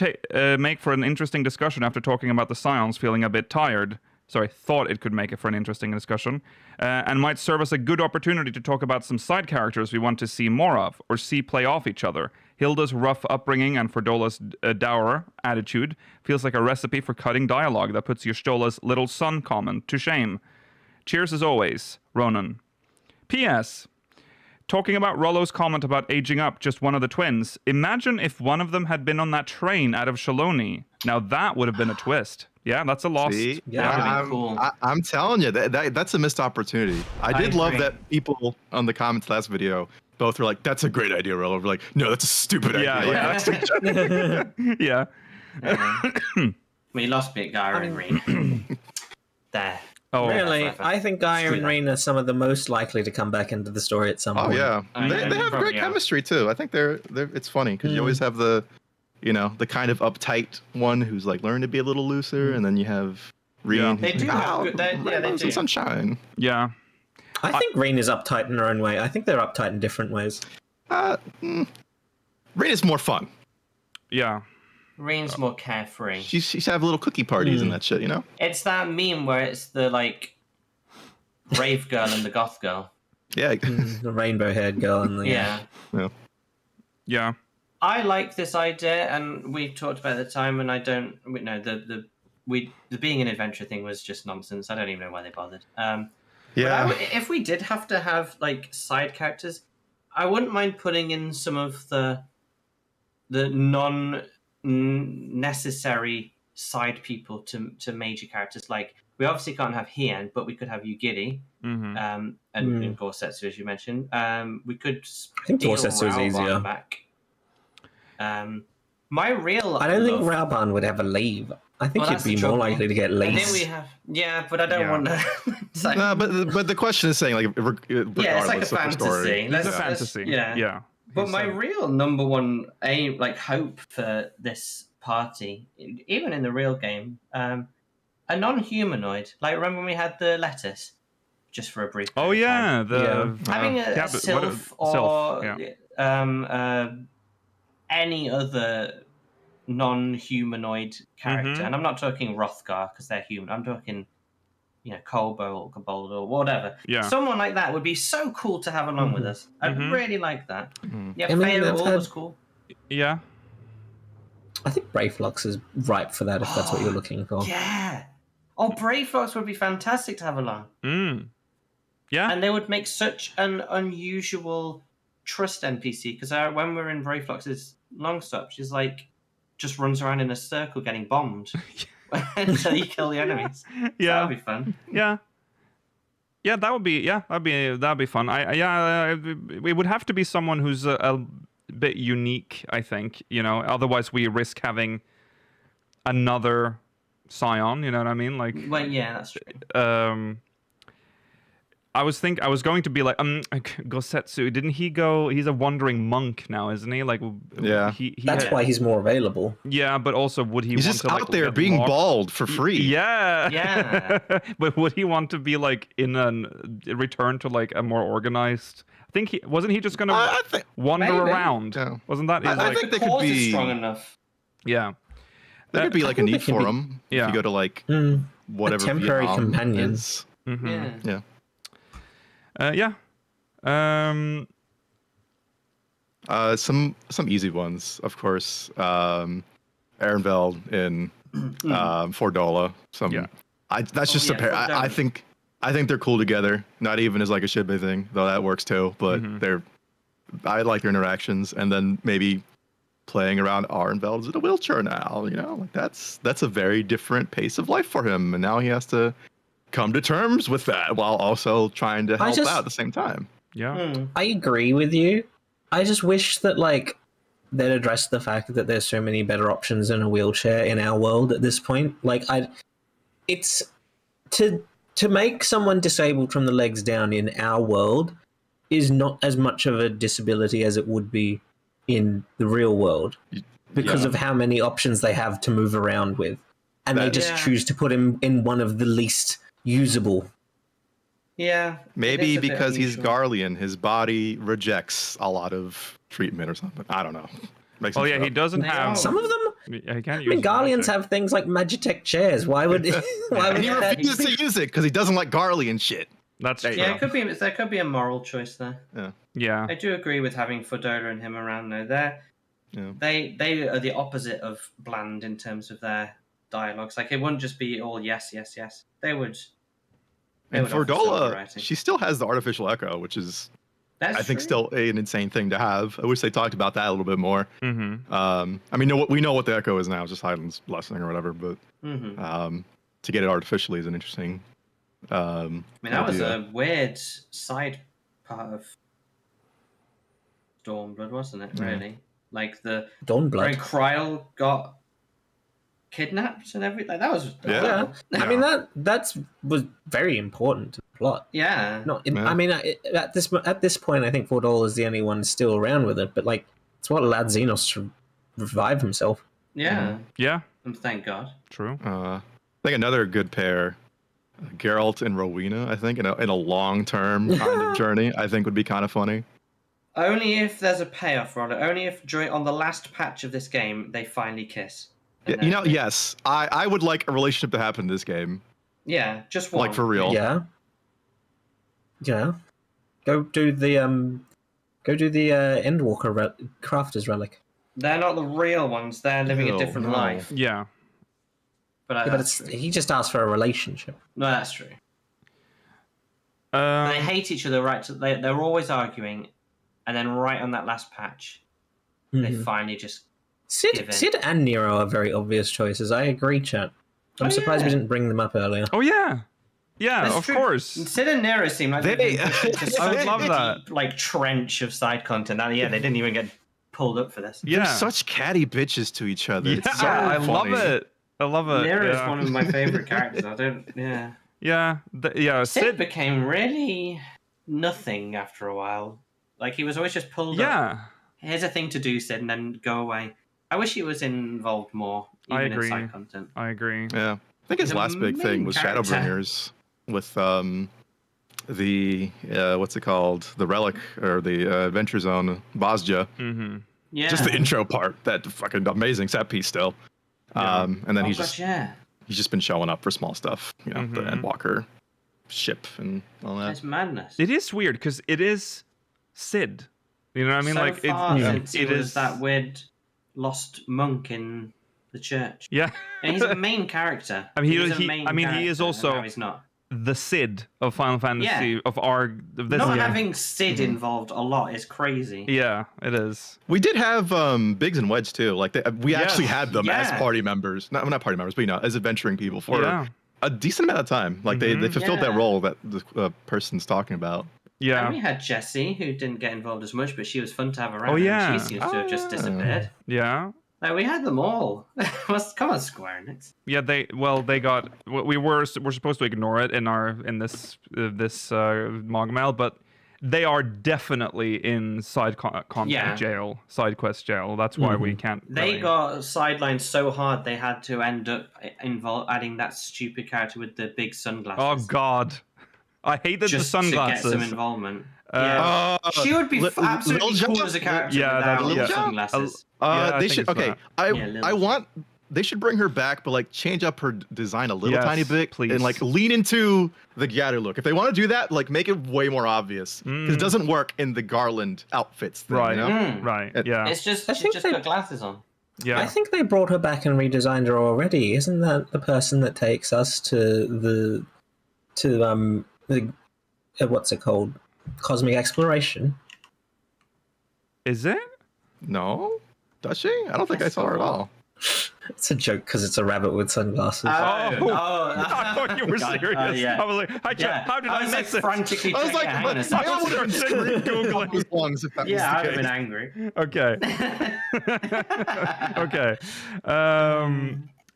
make for an interesting discussion after talking about the Scions feeling a bit tired. Sorry, thought it could make it for an interesting discussion. And might serve as a good opportunity to talk about some side characters we want to see more of, or see play off each other. Hilda's rough upbringing and Ferdola's dour attitude feels like a recipe for cutting dialogue that puts Ystola's little son comment to shame. Cheers as always, Ronan. P.S. Talking about Rollo's comment about aging up just one of the twins, imagine if one of them had been on that train out of Shaloni. Now that would have been a twist. Yeah, that's a lost. See? Yeah, That would I'm, be cool. I'm telling you, that's a missed opportunity. I did love agree. that people on the comments last video both were like, "That's a great idea, Rollo." We're like, "No, that's a stupid Yeah, idea." yeah. Yeah. We lost Big Gaia and Reen. There. Oh, Really, Forever. I think Gaia Screw and that. Reen are some of the most likely to come back into the story at some Oh point. yeah, I they know, have probably great are. chemistry too. I think they're it's funny because you always have the, the kind of uptight one who's like learn to be a little looser, and then you have Reen. Yeah. who's They do like, have "Oh, good- they rainbows do. and sunshine." yeah. I think Reen is uptight in her own way. I think they're uptight in different ways. Raina's more fun. Yeah. Rain's more carefree. She's have little cookie parties and that shit, you know? It's that meme where it's the like rave girl and the goth girl. Yeah. The rainbow-haired girl and the Yeah. Yeah. I like this idea, and we've talked about it at the time, and I don't. No, the being an adventure thing was just nonsense. I don't even know why they bothered. Yeah. If we did have to have like side characters, I wouldn't mind putting in some of the non-necessary side people to major characters. Like we obviously can't have Hien, but we could have Yugiri, and Gorsetsu, as you mentioned. We could. I think Gorsetsu is easier. Back. My real. I don't think Raoban would ever leave. I think he'd be more likely to get laced. I think we have, but I don't want to. No, but the question is saying like, it's like a fantasy. It's a fantasy. Yeah. But my real number one aim, like hope for this party, even in the real game, a non-humanoid. Like remember when we had the lettuce, just for a brief. Oh yeah, having a sylph or any other non-humanoid character, and I'm not talking Hrothgar because they're human. I'm talking, Kobo or Kobold or whatever. Yeah, someone like that would be so cool to have along with us. I'd really like that. Yeah, I mean, Feyre was cool. Yeah, I think Brayflux is ripe for that if that's what you're looking for. Yeah. Oh, Brayflux would be fantastic to have along. Yeah, and they would make such an unusual trust NPC because when we're in Brayflux's long stop, she's like. Just runs around in a circle getting bombed until you kill the enemies. Yeah, that'd be fun. Yeah, that'd be fun. It would have to be someone who's a bit unique, I think. Otherwise we risk having another Scion. You know what I mean? Like, well, yeah, that's true. I was going to be like, Gosetsu, didn't he go? He's a wandering monk now, isn't he? Like, yeah, that's why he's more available. Yeah, but also would he? He's want just to, out like, there being bald for free. Yeah. But would he want to be like in a return to like a more organized? I think wasn't he just gonna wander around? Yeah. Wasn't that? I think they could be strong enough. Yeah. There could be like a need for him. Yeah. If you go to like whatever a temporary Vietnam companion. is. Yeah. Some easy ones, of course. Ehrenfeld in Fordola. That's just a pair. I think they're cool together. Not even as like a Shibe thing, though that works too. But I like their interactions, and then maybe playing around Ehrenfeld's in a wheelchair now. Like that's a very different pace of life for him, and now he has to come to terms with that while also trying to help out at the same time. Yeah. I agree with you. I just wish that they'd address the fact that there's so many better options in a wheelchair in our world at this point. It's to make someone disabled from the legs down in our world is not as much of a disability as it would be in the real world because of how many options they have to move around with. And they just choose to put him in one of the least usable. Yeah. Maybe because he's Garlean, his body rejects a lot of treatment or something. I don't know. He doesn't have some of them. Yeah, he can't Garleans have things like Magitech chairs. Why would? He refuses to use it because he doesn't like Garlean shit. That's true. Yeah, there could be a moral choice there. Yeah. I do agree with having Fordola and him around though. They are the opposite of bland in terms of their dialogues. Like it wouldn't just be all yes, yes, yes. They would. And Fordola, she still has the artificial echo, which is, I think, still an insane thing to have. I wish they talked about that a little bit more. I mean, we know what the echo is now, it's just Hyland's blessing or whatever. But to get it artificially is an interesting. That was a weird side part of Stormblood, wasn't it? Really, like the Dawnblood. When Kryl got kidnapped and everything. That was I mean that was very important to the plot. Yeah. I mean at this point I think Fordola is the only one still around with it, but it's what allowed Xenos to revive himself. Yeah. Yeah. And thank God. True. I think another good pair, Geralt and Rowena. I think in a long term kind of journey, I think would be kind of funny. Only if there's a payoff on it. Only if on the last patch of this game they finally kiss. Yeah, And you then- know, yes, I would like a relationship to happen in this game, Yeah, just one. like for real. Yeah. Yeah. Go do the Endwalker Crafter's relic. They're not the real ones. They're living a No, different no. life. Yeah. But, Yeah, but that's true. he just asked for a relationship. No, that's true. They hate each other. Right? They're always arguing, and then right on that last patch, they Mhm. finally just give in. Sid and Nero are very obvious choices. I agree, chat. I'm Oh, surprised we yeah. didn't bring them up earlier. Oh yeah. Yeah, That's of true. course. Sid and Nero seem like they've been pushed into I such love a that. deep, like trench of side content. Now, yeah, they didn't even get pulled up for this. Yeah. They're such catty bitches to each other. Yeah, It's so I love funny. it. I love it. Nero's yeah. one of my favorite characters. I don't. Yeah. Yeah, Sid Sid. became really nothing after a while. Like he was always just pulled up. Yeah, Here's a thing to do, Sid, and then go away. I wish he was involved more, even I in agree. side content. I agree. Yeah, I think his He's a last big main thing was character. Shadowbringers with the what's it called, the relic or the Adventure Zone Bosja. Mm-hmm. Yeah. Just the intro part, that fucking amazing set piece still. And then Oh, he's gosh, just yeah. he's just been showing up for small stuff, you know, the Mhm. Endwalker ship and all that. It's madness. It is weird because it is Sid. You know what I mean? So Like far it, since he it was is that weird lost monk in the church. Yeah, And he's a main character. I mean, He's a he main is character, also and now he's not. the Sid of Final Fantasy Yeah. of this Not game. having Sid involved a lot is crazy. Yeah, it is. We did have Biggs and Wedge too. Like we Yes. actually had them as Yeah. party members, not party members, but you know, as adventuring people for Yeah, a decent amount of time. Like they fulfilled that Yeah. role that the person's talking about. yeah, And we had Jessie, who didn't get involved as much, but she was fun to have around. Oh, and yeah. She seems to have just disappeared. yeah. Like, we had them all. Come on, Square Enix. Yeah, they got. We're supposed to ignore it in this MogMail, but they are definitely in side content Yeah. jail, side quest jail. That's why we can't. They really- got sidelined so hard they had to end up adding that stupid character with the big sunglasses. Oh God, I hated the just sunglasses. to get some involvement. Uh, She would be absolutely Little cool John? as a character Yeah, without that- yeah. sunglasses. Yeah, I they think should it's okay. that. Yeah, Lil I Jon. want they should bring her back, but like change up her design a little Yes, tiny bit please. and like lean into the Gator look. If they want to do that, like make it way more obvious because it doesn't work in the Garland outfits. Thing, Right. You know? Right. It- Yeah. It's just I she think just they- got glasses on. Yeah. I think they brought her back and redesigned her already. Isn't that the person that takes us to the what's it called? Cosmic exploration. Is it? No, does she? I don't think I saw her at all. It's a joke because it's a rabbit with sunglasses. I thought you were God, serious. yeah. I was like, how did I was miss like it? frantically I was like, checking. Hang on a but second. I would have been Googling. as long as if that Yeah, I'd was have the been case. angry. Okay.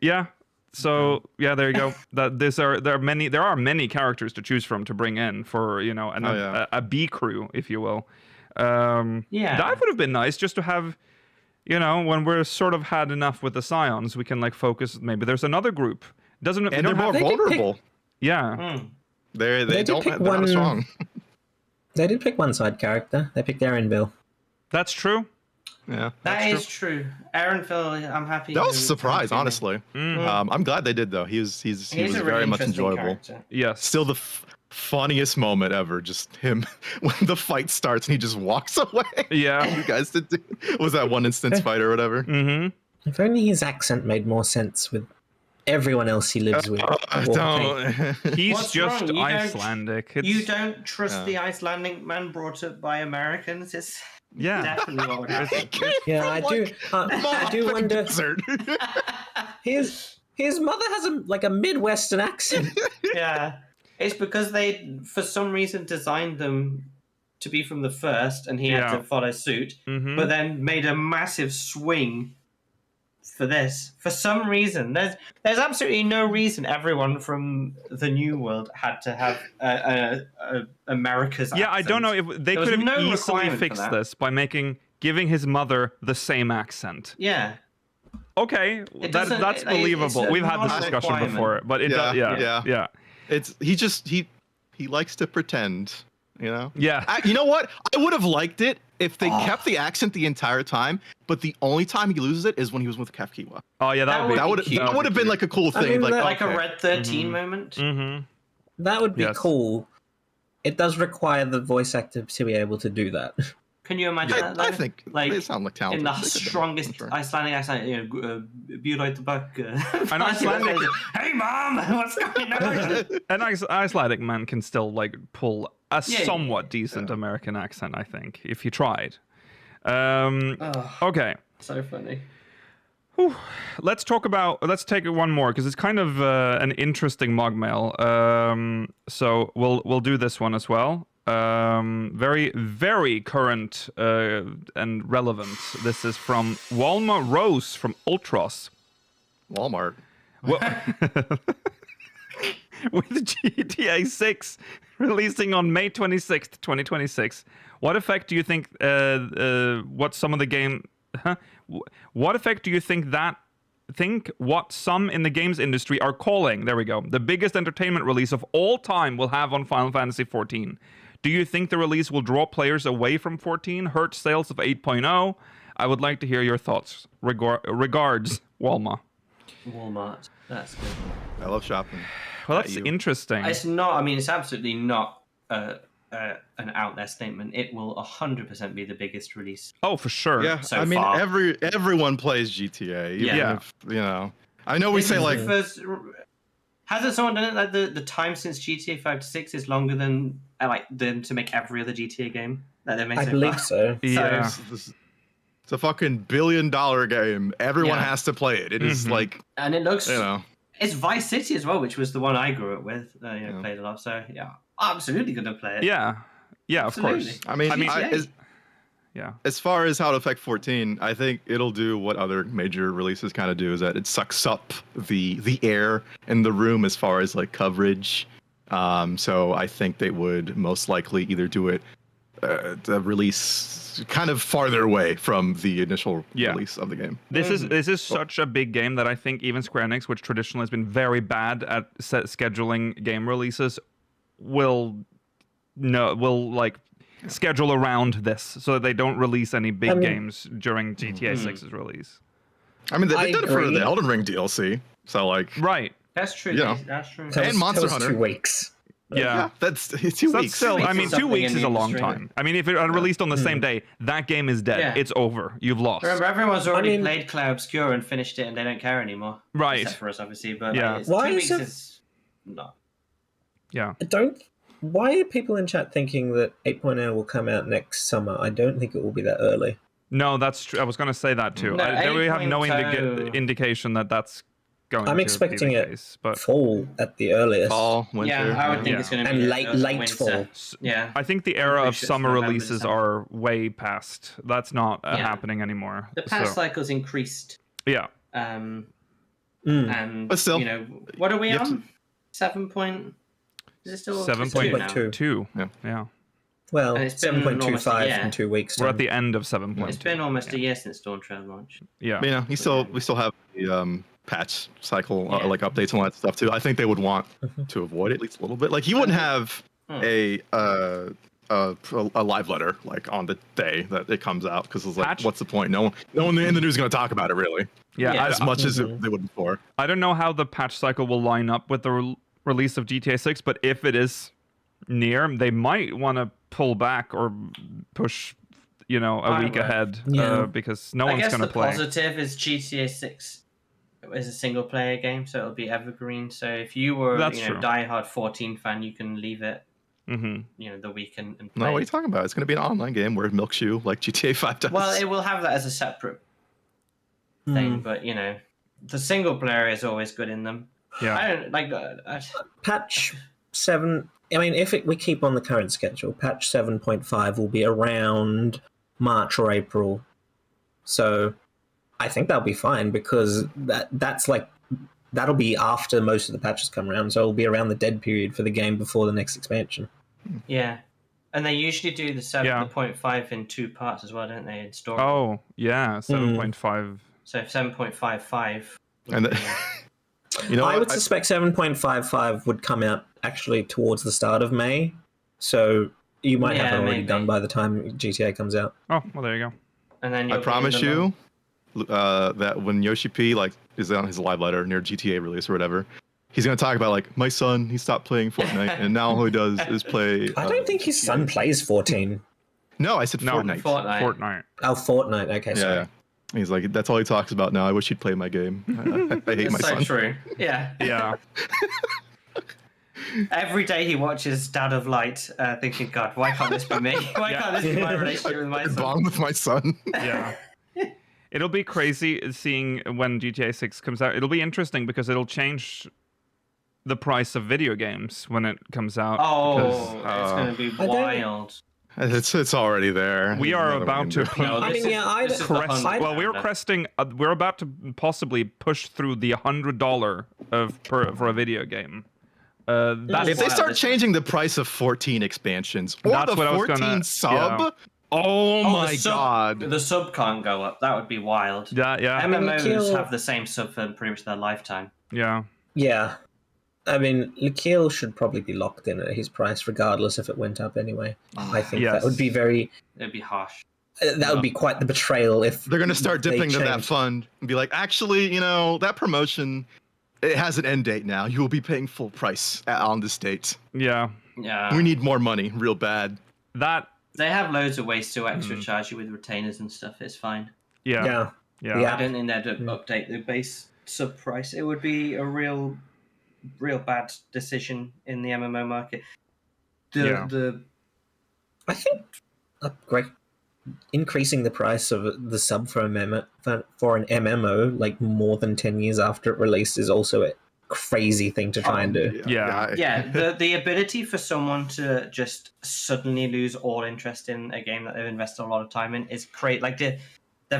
Yeah. So yeah, there you go. There are many characters to choose from to bring in for a B crew, if you will. Yeah. That would have been nice just to have, when we're sort of had enough with the Scions, we can like focus. Maybe there's another group. Doesn't And they're more They did pick- vulnerable. Yeah. They did don't. pick They're not one- strong. They did pick one side character. They picked Erinville. That's true. Yeah. That is true. Aaron Phil, I'm happy. That was a to- surprise, to- honestly. I'm glad they did though. He was He's a really very much interesting enjoyable. character. Yes. Still the funniest moment ever. Just him when the fight starts and he just walks away. Yeah. You guys did. Was that one instance fight or whatever? Mm-hmm. If only his accent made more sense with everyone else he lives with. Or paint. Don't. He's What's just wrong? You don't- Icelandic. You It's, don't trust the Icelandic man brought up by Americans? It's yeah. definitely what would happen. Yeah, I do. I do wonder. Desert. His mother has a Midwestern accent. Yeah. It's because they, for some reason, designed them to be from the first, and he had Yeah. to follow suit, Mhm. but then made a massive swing for this. For some reason. There's absolutely no reason everyone from the New World had to have America's Yeah, I don't know accent. if they There was could have no easily requirement for fixed that. this by giving his mother the same accent. Yeah. Okay, It that's doesn't- it's believable. a We've had this not a discussion requirement. before, but it Yeah, does, yeah. yeah. It's he likes to pretend You know? Yeah. You know what? I would have liked it if they kept the accent the entire time, but the only time he loses it is when he was with Kefkiwa. Oh yeah, That that would would be That would have been like a cool I thing. mean, like that- like a okay. Red 13 moment. Mm-hmm. That would be Yes. cool. It does require the voice actor to be able to do that. Can you imagine that? I Though? think like they sound like talented. in the They could do it, strongest I'm sure. Icelandic accent, you know, be right back. An Icelandic- Hey, mom, what's going on? An Icelandic man can still like pull a Yeah, somewhat decent American accent, I think, if he tried. Oh, Okay. so funny. Let's take one more because it's kind of an interesting MogMail. So we'll do this one as well. Very, very current and relevant. This is from Walma Rose from Ultros. Walmart. Well, with GTA 6 releasing on May 26th, 2026, what effect do you think what some of the game what effect do you think what some in the games industry are calling, there we go, the biggest entertainment release of all time will have on Final Fantasy XIV? Do you think the release will draw players away from 14, hurt sales of 8.0? I would like to hear your thoughts. Regards, Walma. Walmart. That's good. I love shopping. Well, that's you. interesting. It's not. I mean, it's absolutely not an out there statement. It will 100% be the biggest release. Oh, for sure. Yeah, So I mean, far. everyone plays GTA. Even Yeah. if, you know, I know we say like, Hasn't someone done it? Like the time since GTA 5 to 6 is longer than like them to make every other GTA game that they made. I so believe far. so. Yeah. it's a fucking $1 billion game. Everyone Yeah. has to play it. It is like, And it looks. you know, It's Vice City as well, which was the one I grew up with. Yeah. Played a lot. So yeah, absolutely gonna play it. Yeah. Yeah, of Absolutely. course. I mean, GTA. Yeah. as far as how to affect 14, I think it'll do what other major releases kind of do, is that it sucks up the air in the room as far as like coverage. So I think they would most likely either do it the release kind of farther away from the initial release of the game. This is such a big game that I think even Square Enix, which traditionally has been very bad at scheduling game releases, will like schedule around this so that they don't release any big games during GTA 6's release. I mean, they did it for agree. the Elden Ring DLC. So like, Right. That's true. Yeah. That's true. That And was- Monster that was Hunter. 2 weeks. Yeah. that's 2 So that's weeks. still, I mean, 2 Something weeks in is the a long industry. time. I mean, if it had released on the same day, that game is dead. Yeah. It's over. You've lost. Remember, everyone's already mean- played Clair Obscura and finished it, and they don't care anymore. Right. Except for us, obviously. But Yeah. like, it's Why 2 is weeks it- is not. Yeah. Why are people in chat thinking that 8.0 will come out next summer? I don't think it will be that early. No, that's true. I was going to say that too. No, We have no 8.0. indication that that's going I'm to expecting be the it case. But Fall at the earliest. Fall, winter. Yeah, I would think Yeah. it's going to And be late winter. fall. Yeah. I think the era pretty of sure it's summer November, releases December. are way past. That's not Yeah. happening anymore. The patch So, cycle's increased. yeah. Mm. And But still, you know, what are we you have on? 7 point. Is it still 7.2. 2 Yeah. Yeah. Well, And it's been 7.25 almost a year. in 2 weeks. We're at time. the end of 7.2. It's been almost a year since Dawn Trail launch. Yeah. But, you know, we still have the patch cycle, Yeah. like updates and all that stuff too. I think they would want to avoid it at least a little bit. Like you wouldn't have a live letter like on the day that it comes out, because it's like, Patch? what's the point? No one in the news is going to talk about it really, Yeah. Yeah. as much as they would before. I don't know how the patch cycle will line up with the release of GTA 6, but if it is near, they might want to pull back or push, a I week would. ahead, Yeah. because no I one's guess going to the play. positive is GTA 6 is a single player game, so it'll be evergreen. So if you were That's a true. diehard 14 fan, you can leave it Hmm. the week and play. No, what are you talking about? It's going to be an online game where it milks you like GTA 5 does. Well, it will have that as a separate thing, but the single player is always good in them. Yeah. I don't like. Patch 7. I mean, if we keep on the current schedule, patch 7.5 will be around March or April. So I think that'll be fine, because that'll be after most of the patches come around. So it'll be around the dead period for the game before the next expansion. Yeah, and they usually do the 7.5 in 2 parts as well, don't they? In story. Oh, yeah. 7.5. So 7.55. And I would suspect 7.55 would come out actually towards the start of May. So You might have Yeah, it already maybe. done by the time GTA comes out. Oh, well, there you go. And then I you'll promise be in the you that when Yoshi-P like is on his live letter near GTA release or whatever, he's gonna talk about like my son. He stopped playing Fortnite and now all he does is play. I don't think his son plays 14. No, I said No, Fortnite. Fortnite. Oh, Fortnite. Okay, Yeah, sorry. yeah. He's like, that's all he talks about now. I wish he'd play my game. I hate my It's so son. true. Yeah. Yeah. Every day he watches Dad of Light, thinking, God, why can't this be me? Why Yeah. can't this be my relationship with my I son? bond with my son. Yeah. It'll be crazy seeing when GTA 6 comes out. It'll be interesting because it'll change the price of video games when it comes out. Oh, because, it's going to be I don't- wild. It's already there. We are There's nothing about we to can do. No, I this mean, is- yeah, I'd this is the crest- 100 well, we're pounder. cresting. We're about to possibly push through the $100 for a video game. That's If they wild, start isn't changing the price of 14 expansions or That's the what I was 14 gonna- sub, yeah. oh the my sub- god. The sub can't go up. That would be wild. yeah, MMOs Nikhil- have the same sub for pretty much their lifetime. yeah. Yeah. I mean, Nikhil should probably be locked in at his price, regardless if it went up anyway. I think Yes. that would be very. It'd be harsh. That would be quite the betrayal if They're going to start they dipping to that changed. fund and be like, actually, that promotion, it has an end date now. You will be paying full price on this date. Yeah. Yeah. We need more money real bad. That. They have loads of ways to extra charge you with retainers and stuff. It's fine. Yeah. Yeah. Yeah. Yeah. I don't think they'd update the base sub price. It would be a real bad decision in the MMO market. The I think increasing the price of the sub for an MMO like more than 10 years after it released is also a crazy thing to try and do. yeah, the ability for someone to just suddenly lose all interest in a game that they've invested a lot of time in is crazy. Like they're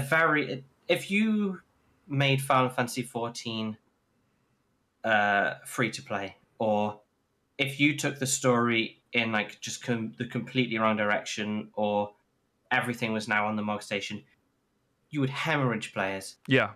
very. If you made Final Fantasy 14 free to play, or if you took the story in like just the completely wrong direction, or everything was now on the MOG station, you would hemorrhage players, Yeah.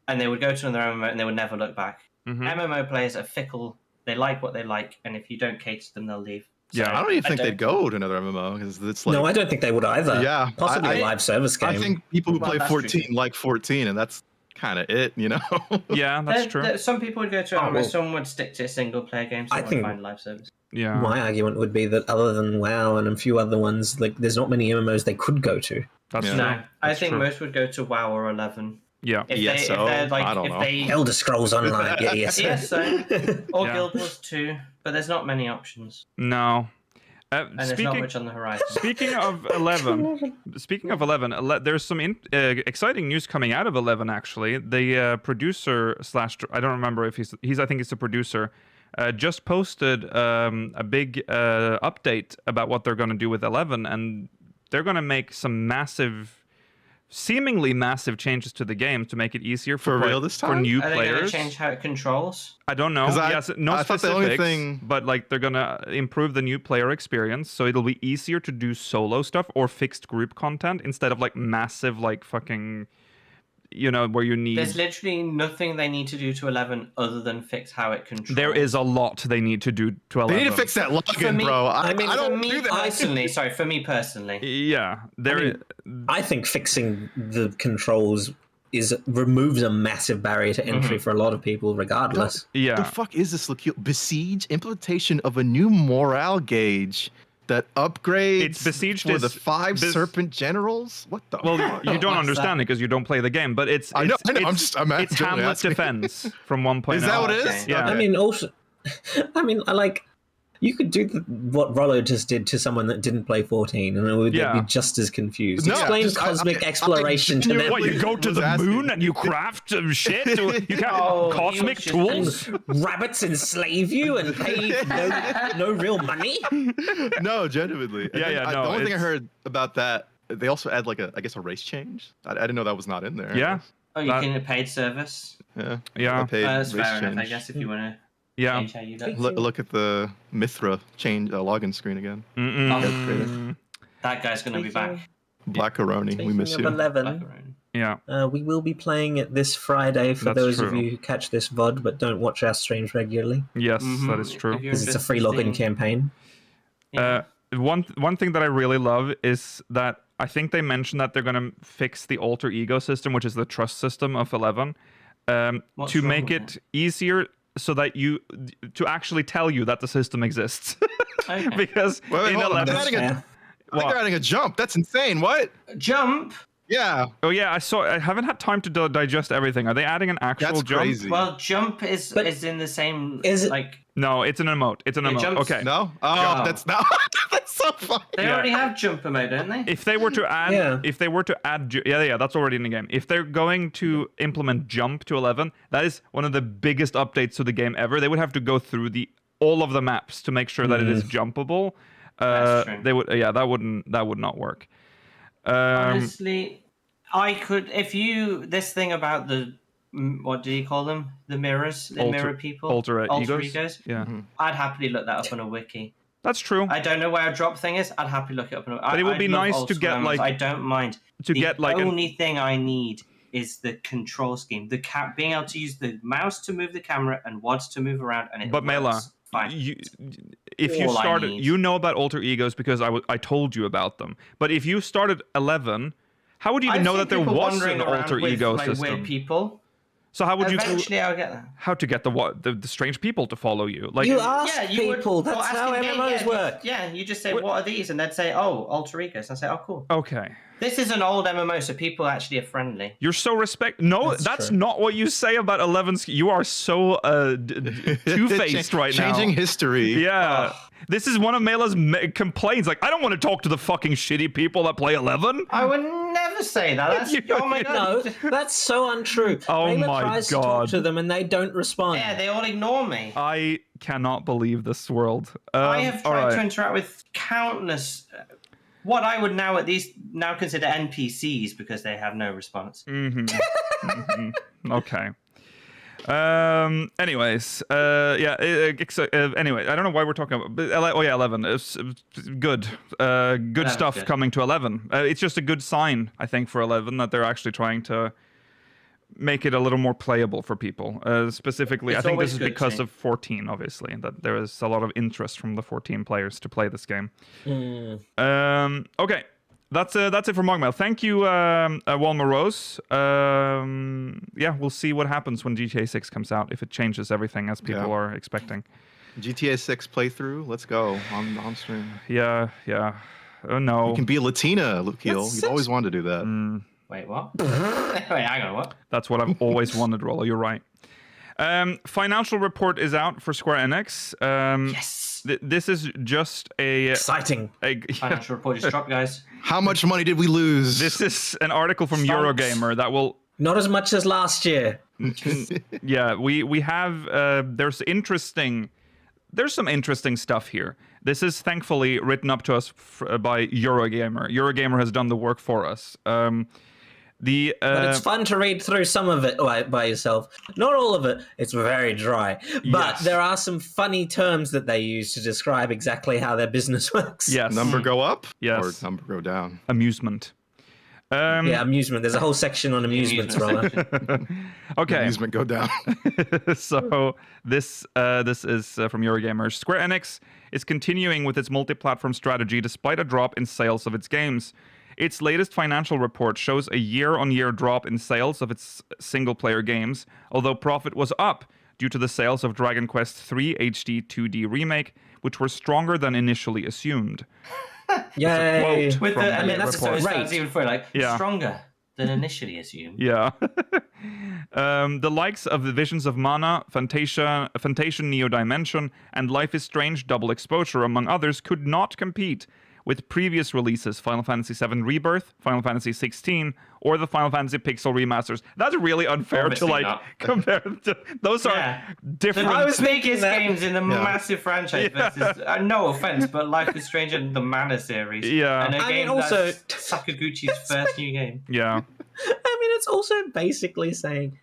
and they would go to another MMO and they would never look back. Mhm. MMO players are fickle. They like what they like, and if you don't cater to them, they'll leave. Yeah, I don't even think don't- they'd go to another MMO because it's like. No, I don't think they would either. Yeah, Possibly a live service game. I think people who Well, play that's 14 true. like 14, and that's kind of it, Yeah, that's true. Some people would go to MMO. well- some would stick to a single player game. Some I would think- find live service. Yeah. My argument would be that other than WoW and a few other ones, like there's not many MMOs they could go to. That's Yeah. true. No, I That's think true. most would go to WoW or 11. Yeah. If Yes, they, so? if they're like, I don't if know. they, Elder Scrolls Online, yeah, yes. yes, so, or Yeah. Guild Wars 2, but there's not many options, No. and there's not Speaking much on the horizon. speaking of 11, there's some exciting news coming out of 11. Actually, the producer / I don't remember if he's I think he's the producer. Just posted a big update about what they're going to do with 11, and they're going to make some seemingly massive changes to the game to make it easier For real this for time? new Are they going to players. change how it controls? I don't know. 'Cause Yes, no I thought the only specifics, thing- but like they're gonna improve the new player experience, so it'll be easier to do solo stuff or fixed group content instead of like massive like fucking, where you need. There's literally nothing they need to do to 11 other than fix how it controls. There is a lot they need to do to 11. They need to fix that For login, me- bro. I mean, I For don't me do that. personally, sorry, for me personally, Yeah, I think fixing the controls removes a massive barrier to entry for a lot of people, regardless. yeah. The fuck is this, Lakil? Besiege implementation of a new morale gauge that upgrades It's Besieged for the is- 5 Bes- Serpent Generals? What the Well, fuck? you don't What's understand it because you don't play the game, but it's I know, it's, I'm just- I'm it's generally Hamlet asking. Defense from 1.0. Is that what it is? Okay. Yeah. I Okay. mean, also, you could do what Rollo just did to someone that didn't play 14, and it would Yeah. be just as confused. No, Explain just- cosmic I exploration to them. genuinely- What, you go to was the asking. moon and you craft shit? You can't Oh, cosmic you tools? Rabbits enslave you and pay no real money? No, genuinely. And Yeah, then yeah, the no, only thing I it's- heard about that, they also add like a race change. I didn't know that was not in there. Yeah, oh, you That- can paid service. Yeah. Yeah. A paid That's race fair enough, I change. guess, if you want to yeah. change how you look. Look at the Mithra change login screen again. Mm-mm. That guy's going to be back. Black Aroni, we miss Speaking of you. 11, Yeah. we will be playing it this Friday for That's those of true. you who catch this VOD but don't watch our streams regularly, Yes, Mhm. that is true. If you're because it's a free interested in login campaign. seeing- one thing that I really love is that I think they mentioned that they're going to fix the alter ego system, which is the trust system of 11, to make it easier so that to actually tell you that the system exists. Okay. Because Wait, in hold on. 11, I think they're adding a jump. That's insane. What? Jump. Yeah. oh yeah, I haven't had time to digest everything. Are they adding an actual That's jump? crazy. Well, jump is in the same. Is it- like No, it's an emote. It's an emote. jumps- Okay. No? Oh, No. that's not. That's so funny. they already have jumper mode, don't they? If they were to add, yeah, that's already in the game. If they're going to implement jump to 11, that is one of the biggest updates to the game ever. They would have to go through all of the maps to make sure that it is jumpable. That's true. They would, that would not work. Honestly, I could this thing about the what do you call them? The mirrors, the mirror people, alter egos. Yeah, I'd happily look that up on a wiki. that's true. I don't know where a drop thing is. I'd happily look it up. But it would be nice to get, like- I don't mind. The only thing I need is the control scheme. Being able to use the mouse to move the camera and WADs to move around, and it But Mela, works fine. if you All I started, need. you know about alter egos because I told you about them. But if you started 11, how would you even I've know seen that there people was wandering an around alter with, ego like, system? Weird people. So how would you Eventually, I'll get that. how to get the strange people to follow you? Like You ask you would- people. well, That's how asking me, MMOs work. Yeah, you just say, "What are these?" and they'd say, "Oh, alter egos." And I say, "Oh, cool." okay. This is an old MMO, so people actually are friendly. You're so No, that's true. not what you say about 11. You are so two-faced right now. Changing history. Yeah. This is one of Mela's complaints. Like, I don't want to talk to the fucking shitty people that play 11. I would never say that. That's, oh my No, god. that's so untrue. Oh Layla my tries to God. talk to them and they don't respond. Yeah, they all ignore me. I cannot believe this world. I have all tried right. to interact with countless, what I would now consider NPCs because they have no response. Okay. Anyways, anyway, I don't know why we're talking about. But 11. It's good. Good stuff good. coming to 11. It's just a good sign, I think, for 11 that they're actually trying to make it a little more playable for people. Specifically, It's I think always this is good because to- of 14, obviously, that there is a lot of interest from the 14 players to play this game. Okay. That's it for MogMail. Thank you, Walmer Rose. We'll see what happens when GTA 6 comes out, if it changes everything as people are expecting. GTA 6 playthrough. Let's go on stream. Yeah. Oh, no. You can be a Latina, Lukiel. You've always wanted to do that. Wait, what? Wait, hang on, what? That's what I've always wanted, Rollo. You're right. Financial report is out for Square Enix. Yes! This is just Exciting. Financial report just dropped, guys. How much money did we lose? This is an article from Stunts. Eurogamer that will... Not as much as last year. Yeah, we have... There's some interesting stuff here. This is thankfully written up to us by Eurogamer. Eurogamer has done the work for us. But it's fun to read through some of it by yourself. Not all of it. It's very dry. But Yes. there are some funny terms that they use to describe exactly how their business works. Yes. Number go up? Yes. Or number go down? Amusement. Yeah, amusement. There's a whole section on amusements, Roller. Okay. Amusement go down. So this is from Eurogamer. Square Enix is continuing with its multi-platform strategy despite a drop in sales of its games. Its latest financial report shows a year-on-year drop in sales of its single-player games, although profit was up due to the sales of Dragon Quest III HD 2D Remake, which were stronger than initially assumed. Yay. quote. With From the, the and then report. so it sounds Right. even funny, like, Yeah. stronger than initially assumed. Yeah. The likes of the Visions of Mana, Fantasia Neo Dimension, and Life is Strange Double Exposure, among others, could not compete with previous releases, Final Fantasy VII Rebirth, Final Fantasy XVI, or the Final Fantasy Pixel remasters. That's really unfair Obviously to like not. compare. Those Yeah. are The different. biggest games in the massive franchise versus, no offense, but Life is Strange and the Mana series. Yeah. And a I mean, game also- that's Sakaguchi's first new game. Yeah. I mean, it's also basically saying,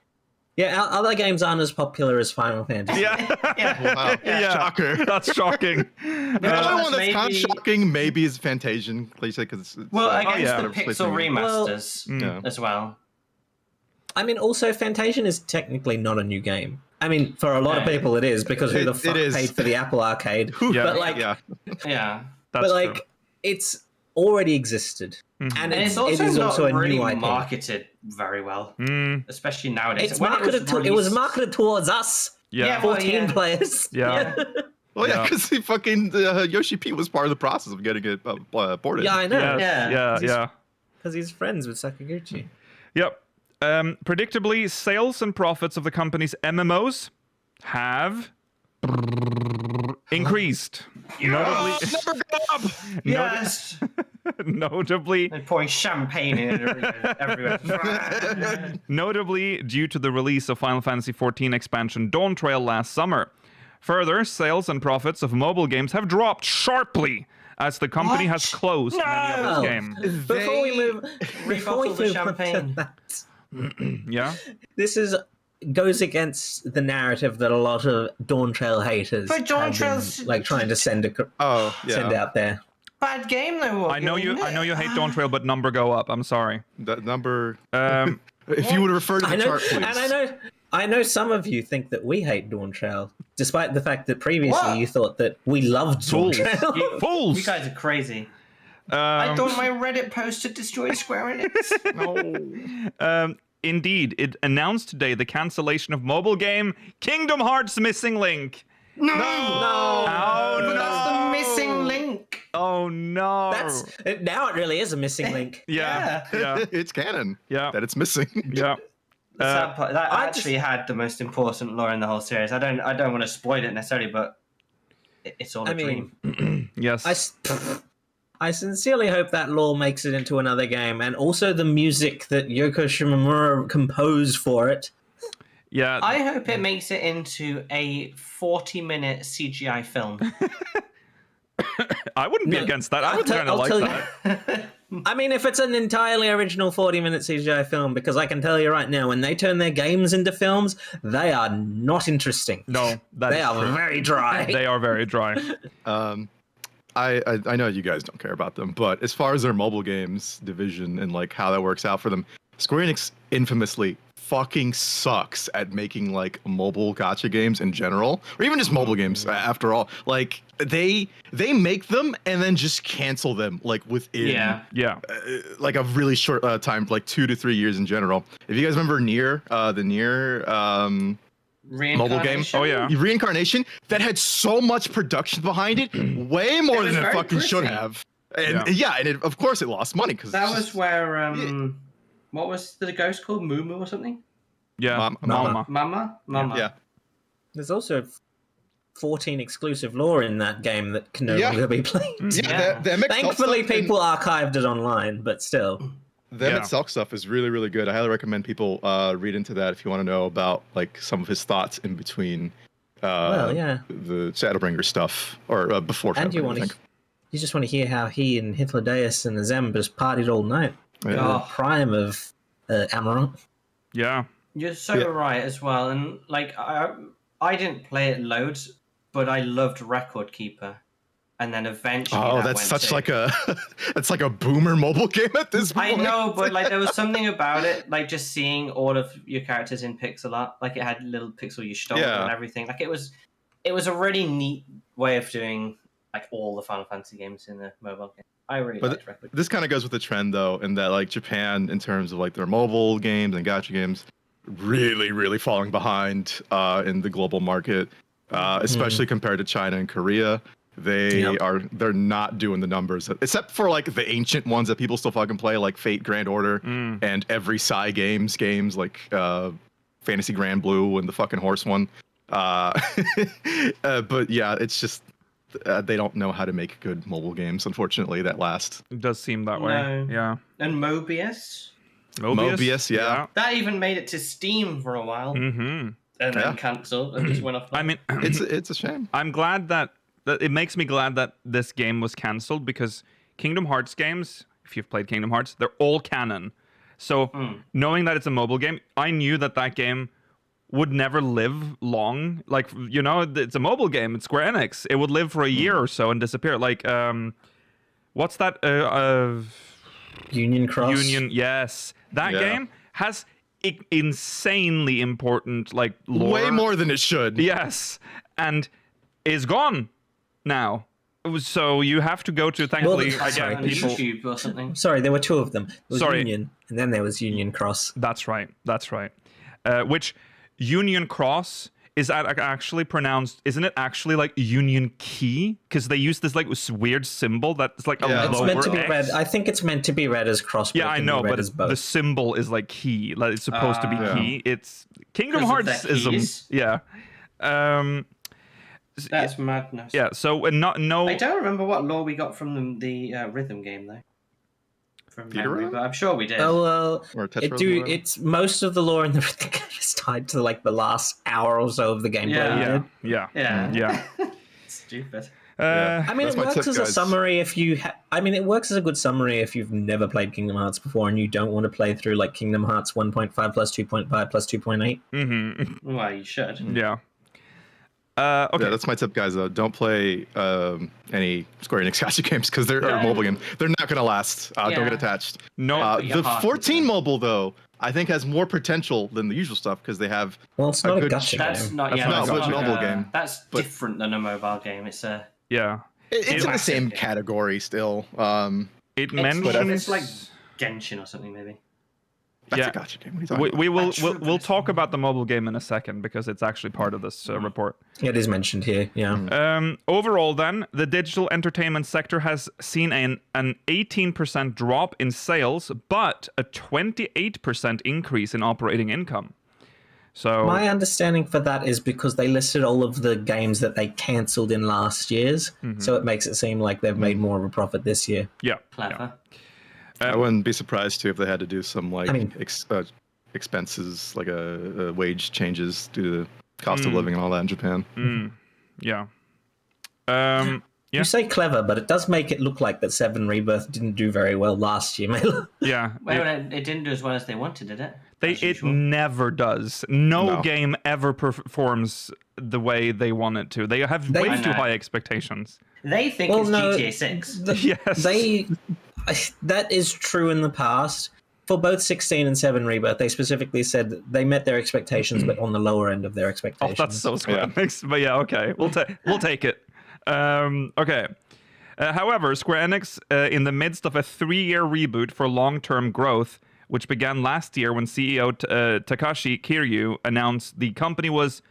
yeah, other games aren't as popular as Final Fantasy. Yeah. Wow. Yeah. Shocker. That's shocking. The only one that's kind of maybe- shocking maybe is Fantasian. Because it's Well, like, against yeah. the Pixel remasters Yeah. as well. I mean, also, Fantasian is technically not a new game. I mean, for a lot of Yeah. people it is, because who the It fuck is. paid for the Apple Arcade? Yeah. But, like, yeah. Yeah. but like true. it's already existed, and And it also is not also a really new IP. marketed very well, Mm, especially nowadays. It's When marketed. It was released- marketed towards us, yeah. well, 14 players. Yeah. Well, yeah, Yeah. because fucking Yoshi-P was part of the process of getting it ported. Yeah, I know. Yes, yeah. Because he's friends with Sakaguchi. Yep. Predictably, sales and profits of the company's MMOs have increased. Yes, Notably, they're pouring champagne in it everywhere. notably due to the release of Final Fantasy XIV expansion Dawn Trail last summer. Further, sales and profits of mobile games have dropped sharply as the company has closed many of its No! games. Before we move, Rebottle the champagne. that, Yeah? this goes against the narrative that a lot of Dawn Trail haters But Dawn have been, Trail's- like trying to send Oh, yeah. send out there. Bad game though. I know you hate Dawn Trail, but number go up. I'm sorry. That number. Um, If you would refer to the I know, chart, please. and I know some of you think that we hate Dawn Trail, despite the fact that previously What? you thought that we loved Dawn Fools. Trail. Fools! You guys are crazy. I Um, thought my Reddit post had destroyed Square Enix. Indeed, it announced today the cancellation of mobile game Kingdom Hearts Missing Link. No! Oh, But no. that's the missing link. Oh no! Now it really is a missing link. yeah, yeah, It's canon. Yeah. That it's missing. yeah. The sad part- that I actually had the most important lore in the whole series. I don't want to spoil it necessarily, but it's all a I mean, dream. Yes. I sincerely hope that lore makes it into another game, and also the music that Yoko Shimomura composed for it. Yeah. I hope it makes it into a 40-minute CGI film. I wouldn't be No, against that. I would I'll kind of like tell that. I mean, if it's an entirely original 40-minute CGI film, because I can tell you right now, when they turn their games into films, they are not interesting. No, that They is are true. very dry. They are very dry. I know you guys don't care about them, but as far as their mobile games division and like how that works out for them, Square Enix infamously fucking sucks at making like mobile gacha games in general, or even just mobile games. After all, like they make them and then just cancel them like within Yeah. like a really short time, like 2 to 3 years in general. If you guys remember the Nier mobile game, Oh, yeah. Reincarnation, that had so much production behind it, way more was than it very fucking should pretty. have. And Yeah. and of course it lost money because That was where what was the ghost called? Moo or something? Yeah. Mama. Mama. yeah. There's also 14 exclusive lore in that game that can no Yeah. longer be played. Yeah, the MX Thankfully, stuff and- people archived it online, but still. The Yeah. itself stuff is really, really good. I highly recommend people read into that if you want to know about like some of his thoughts in between Well, yeah. the Shadowbringer stuff, or before And you Shadowbringer, want I to, think. you just want to hear how he and Hitler Deus and Azem just partied all night. Yeah. The prime of Amaranth. Yeah. You're so Yeah. right as well. And like I didn't play it loads, but I loved Record Keeper. And then eventually Oh, that that's went such to- like a that's like a boomer mobile game at this I point. know, but like there was something about it, like just seeing all of your characters in pixel art, like it had little pixel you stole Yeah. and everything. Like it was a really neat way of doing like all the Final Fantasy games in the mobile game. I really But liked Record. This kind of goes with the trend though, in that like Japan, in terms of like their mobile games and gacha games, really, really falling behind in the global market, especially compared to China and Korea. They're not doing the numbers, except for like the ancient ones that people still fucking play, like Fate Grand Order and every Psy games like Fantasy Grand Blue and the fucking horse one. But yeah, it's just they don't know how to make good mobile games, unfortunately, that last. It does seem that way. No. Yeah. And Mobius, Mobius, yeah. that even made it to Steam for a while, Mm-hmm. and Yeah. then cancelled and just went off. I mean, It's a shame. I'm glad that it makes me glad that this game was cancelled, because Kingdom Hearts games, if you've played Kingdom Hearts, they're all canon. So knowing that it's a mobile game, I knew that game would never live long. Like, you know, it's a mobile game. It's Square Enix. It would live for a year or so and disappear. Like, what's that? Union Cross. Union. Yes, that Yeah. game has insanely important like lore. Way more than it should. Yes, and is gone now. So you have to go to, thankfully, Well, I sorry, get on people. YouTube or something. Sorry, there were two of them. There was Sorry. Union, and then there was Union Cross. That's right. Which Union Cross is actually pronounced, isn't it actually like Union Key? Because they use this like weird symbol that's like a Yeah. It's lower meant to be X. read. I think it's meant to be read as cross. But Yeah, it I can know, be read but as both. the symbol is like key. Like it's supposed to be Yeah. key. It's Kingdom 'Cause of their Hearts-ism. keys? Yeah. That's madness. Yeah. So no. I don't remember what lore we got from the rhythm game though. From memory, Rhythm? but I'm sure we did. Oh well, Or Tetra Lore? it's most of the lore in the rhythm game is tied to like the last hour or so of the gameplay. Yeah. we Yeah. did. Yeah. Yeah. Yeah. Stupid. Yeah. I mean, That's it my works tip, as a guys. summary if you. I mean, it works as a good summary if you've never played Kingdom Hearts before and you don't want to play through like Kingdom Hearts 1.5 plus 2.5 plus 2.8. Mm-hmm. Well, you should. Yeah. Okay. Yeah, that's my tip, guys. Don't play any Square Enix gacha games because they're or mobile games. They're not gonna last. Don't Yeah. get attached. No. Put your The heart 14 into it. mobile though, I think has more potential than the usual stuff because they have. Well, it's A not a good gacha That's game. not. That's Yeah, not that's a not mobile like game, That's but- different than a mobile game. It's a. Yeah. It's in the massive same game. category still. It It's, mentions. it's like Genshin or something, maybe. That's Yeah. a gacha game. What are you talking We about? will That's true, we'll but- talk about the mobile game in a second because it's actually part of this report. It is mentioned here. Yeah. Overall, then, the digital entertainment sector has seen an 18% drop in sales, but a 28% increase in operating income. So My understanding for that is because they listed all of the games that they cancelled in last year's, so it makes it seem like they've made more of a profit this year. yeah, Clever. I wouldn't be surprised too if they had to do some like I mean- expenses, like a wage changes due to the cost of living and all that in Japan. yeah. Yeah. You say clever, but it does make it look like that 7 Rebirth didn't do very well last year, Mela. Yeah. Well, it didn't do as well as they wanted, did it? It As usual. never does. No No. game ever performs the way they want it to. They have way I too know. high expectations. They think Well, it's no, GTA 6. Yes. That is true in the past. For both 16 and 7 Rebirth, they specifically said that they met their expectations, but on the lower end of their Oh, expectations. that's so Square Yeah. Enix. But yeah, okay, we'll take it. Okay. However, Square Enix, in the midst of a 3-year reboot for long-term growth, which began last year when CEO Takashi Kiryu announced the company was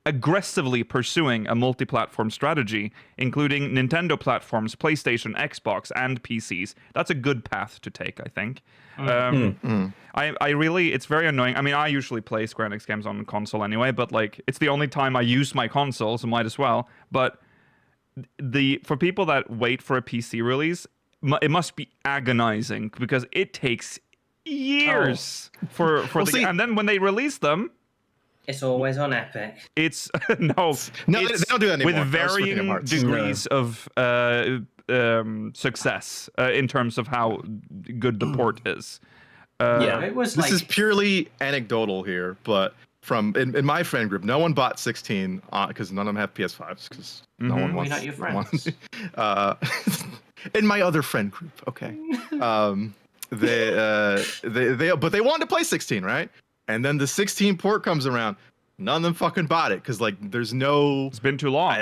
aggressively pursuing a multi-platform strategy, including Nintendo platforms, PlayStation, Xbox, and PCs. That's a good path to take, I think. I really, it's very annoying. I mean, I usually play Square Enix games on console anyway, but like, it's the only time I use my console, so might as well. But for people that wait for a PC release, it must be agonizing because it takes years for see- and then when they release them, It's always on Epic. it's no, No, it's they don't do that anymore. with That was for varying Kingdom Hearts. degrees of success in terms of how good the port is. Yeah. It was This like is purely anecdotal here, but from in my friend group, no one bought 16 because none of them have PS5s because no one We're wants. not your no one- friends. in my other friend group, okay. But they wanted to play 16, right? And then the 16 port comes around. None of them fucking bought it because like there's no. It's been too long.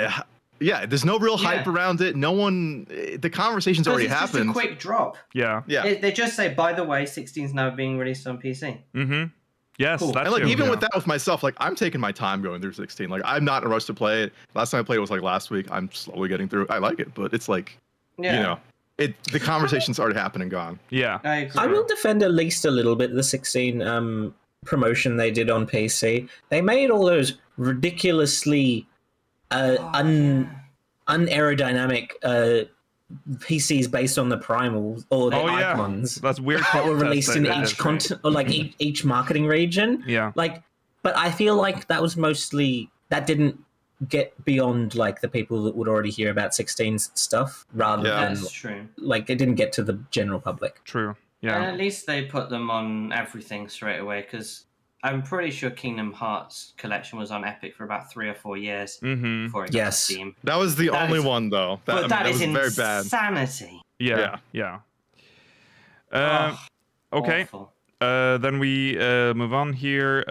Yeah, there's no real hype Yeah. around it. No one. The conversation's already it's happened. Just a quick drop. Yeah. Yeah. They just say, by the way, 16 is now being released on PC. Mm-hmm. Yes, Cool. that's And like true, even yeah. with that with myself, like I'm taking my time going through 16. Like I'm not in a rush to play it. Last time I played it was like last week. I'm slowly getting through. I like it, but it's like Yeah. you know, the conversation's already happened and gone. Yeah. I agree. I will defend at least a little bit the 16 promotion they did on PC. They made all those ridiculously unaerodynamic PCs based on the primals or the Oh yeah, icons that's weird. that were contest released they in did, each right? content or like each marketing region. Yeah. Like, but I feel like that was mostly that didn't get beyond like the people that would already hear about 16's stuff rather Yeah. than That's true. like it didn't get to the general public. True. And Yeah. at least they put them on everything straight away because I'm pretty sure Kingdom Hearts collection was on Epic for about 3 or 4 years Mm-hmm. before it got Yes. to Steam. That was the That only is- one though. But that is was very bad. insanity. Yeah. Yeah. Okay. Awful. Then we move on here.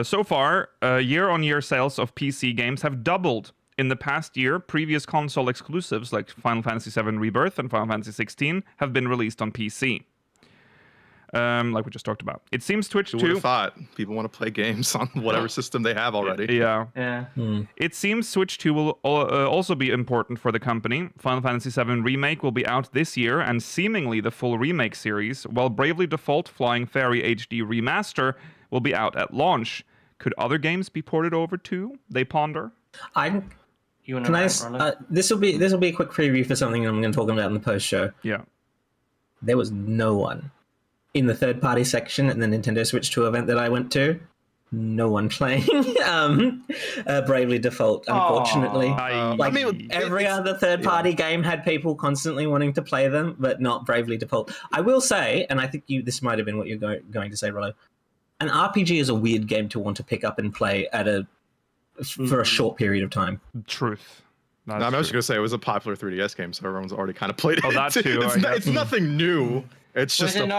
So far, year-on-year sales of PC games have doubled In the past year, previous console exclusives like Final Fantasy VII Rebirth and Final Fantasy XVI have been released on PC. Like we just talked about. It seems Twitch Who would 2... have thought people want to play games on whatever system they have already? Yeah. Yeah. It seems Switch 2 will also be important for the company. Final Fantasy VII Remake will be out this year, and seemingly the full remake series, while Bravely Default Flying Fairy HD Remaster will be out at launch. Could other games be ported over too? They ponder. You want Can I? to This will be a quick preview for something I'm going to talk about in the post show. Yeah. There was no one in the third-party section in the Nintendo Switch 2 event that I went to. No one playing Bravely Default, unfortunately. I mean, Every other third-party game had people constantly wanting to play them, but not Bravely Default. I will say, and I think this might have been what you're going to say, Rollo, an RPG is a weird game to want to pick up and play for a short period of time. Truth. No, I was just going to say it was a popular 3DS game, so everyone's already kind of played it. Oh, that too. It's nothing new. It's just a port.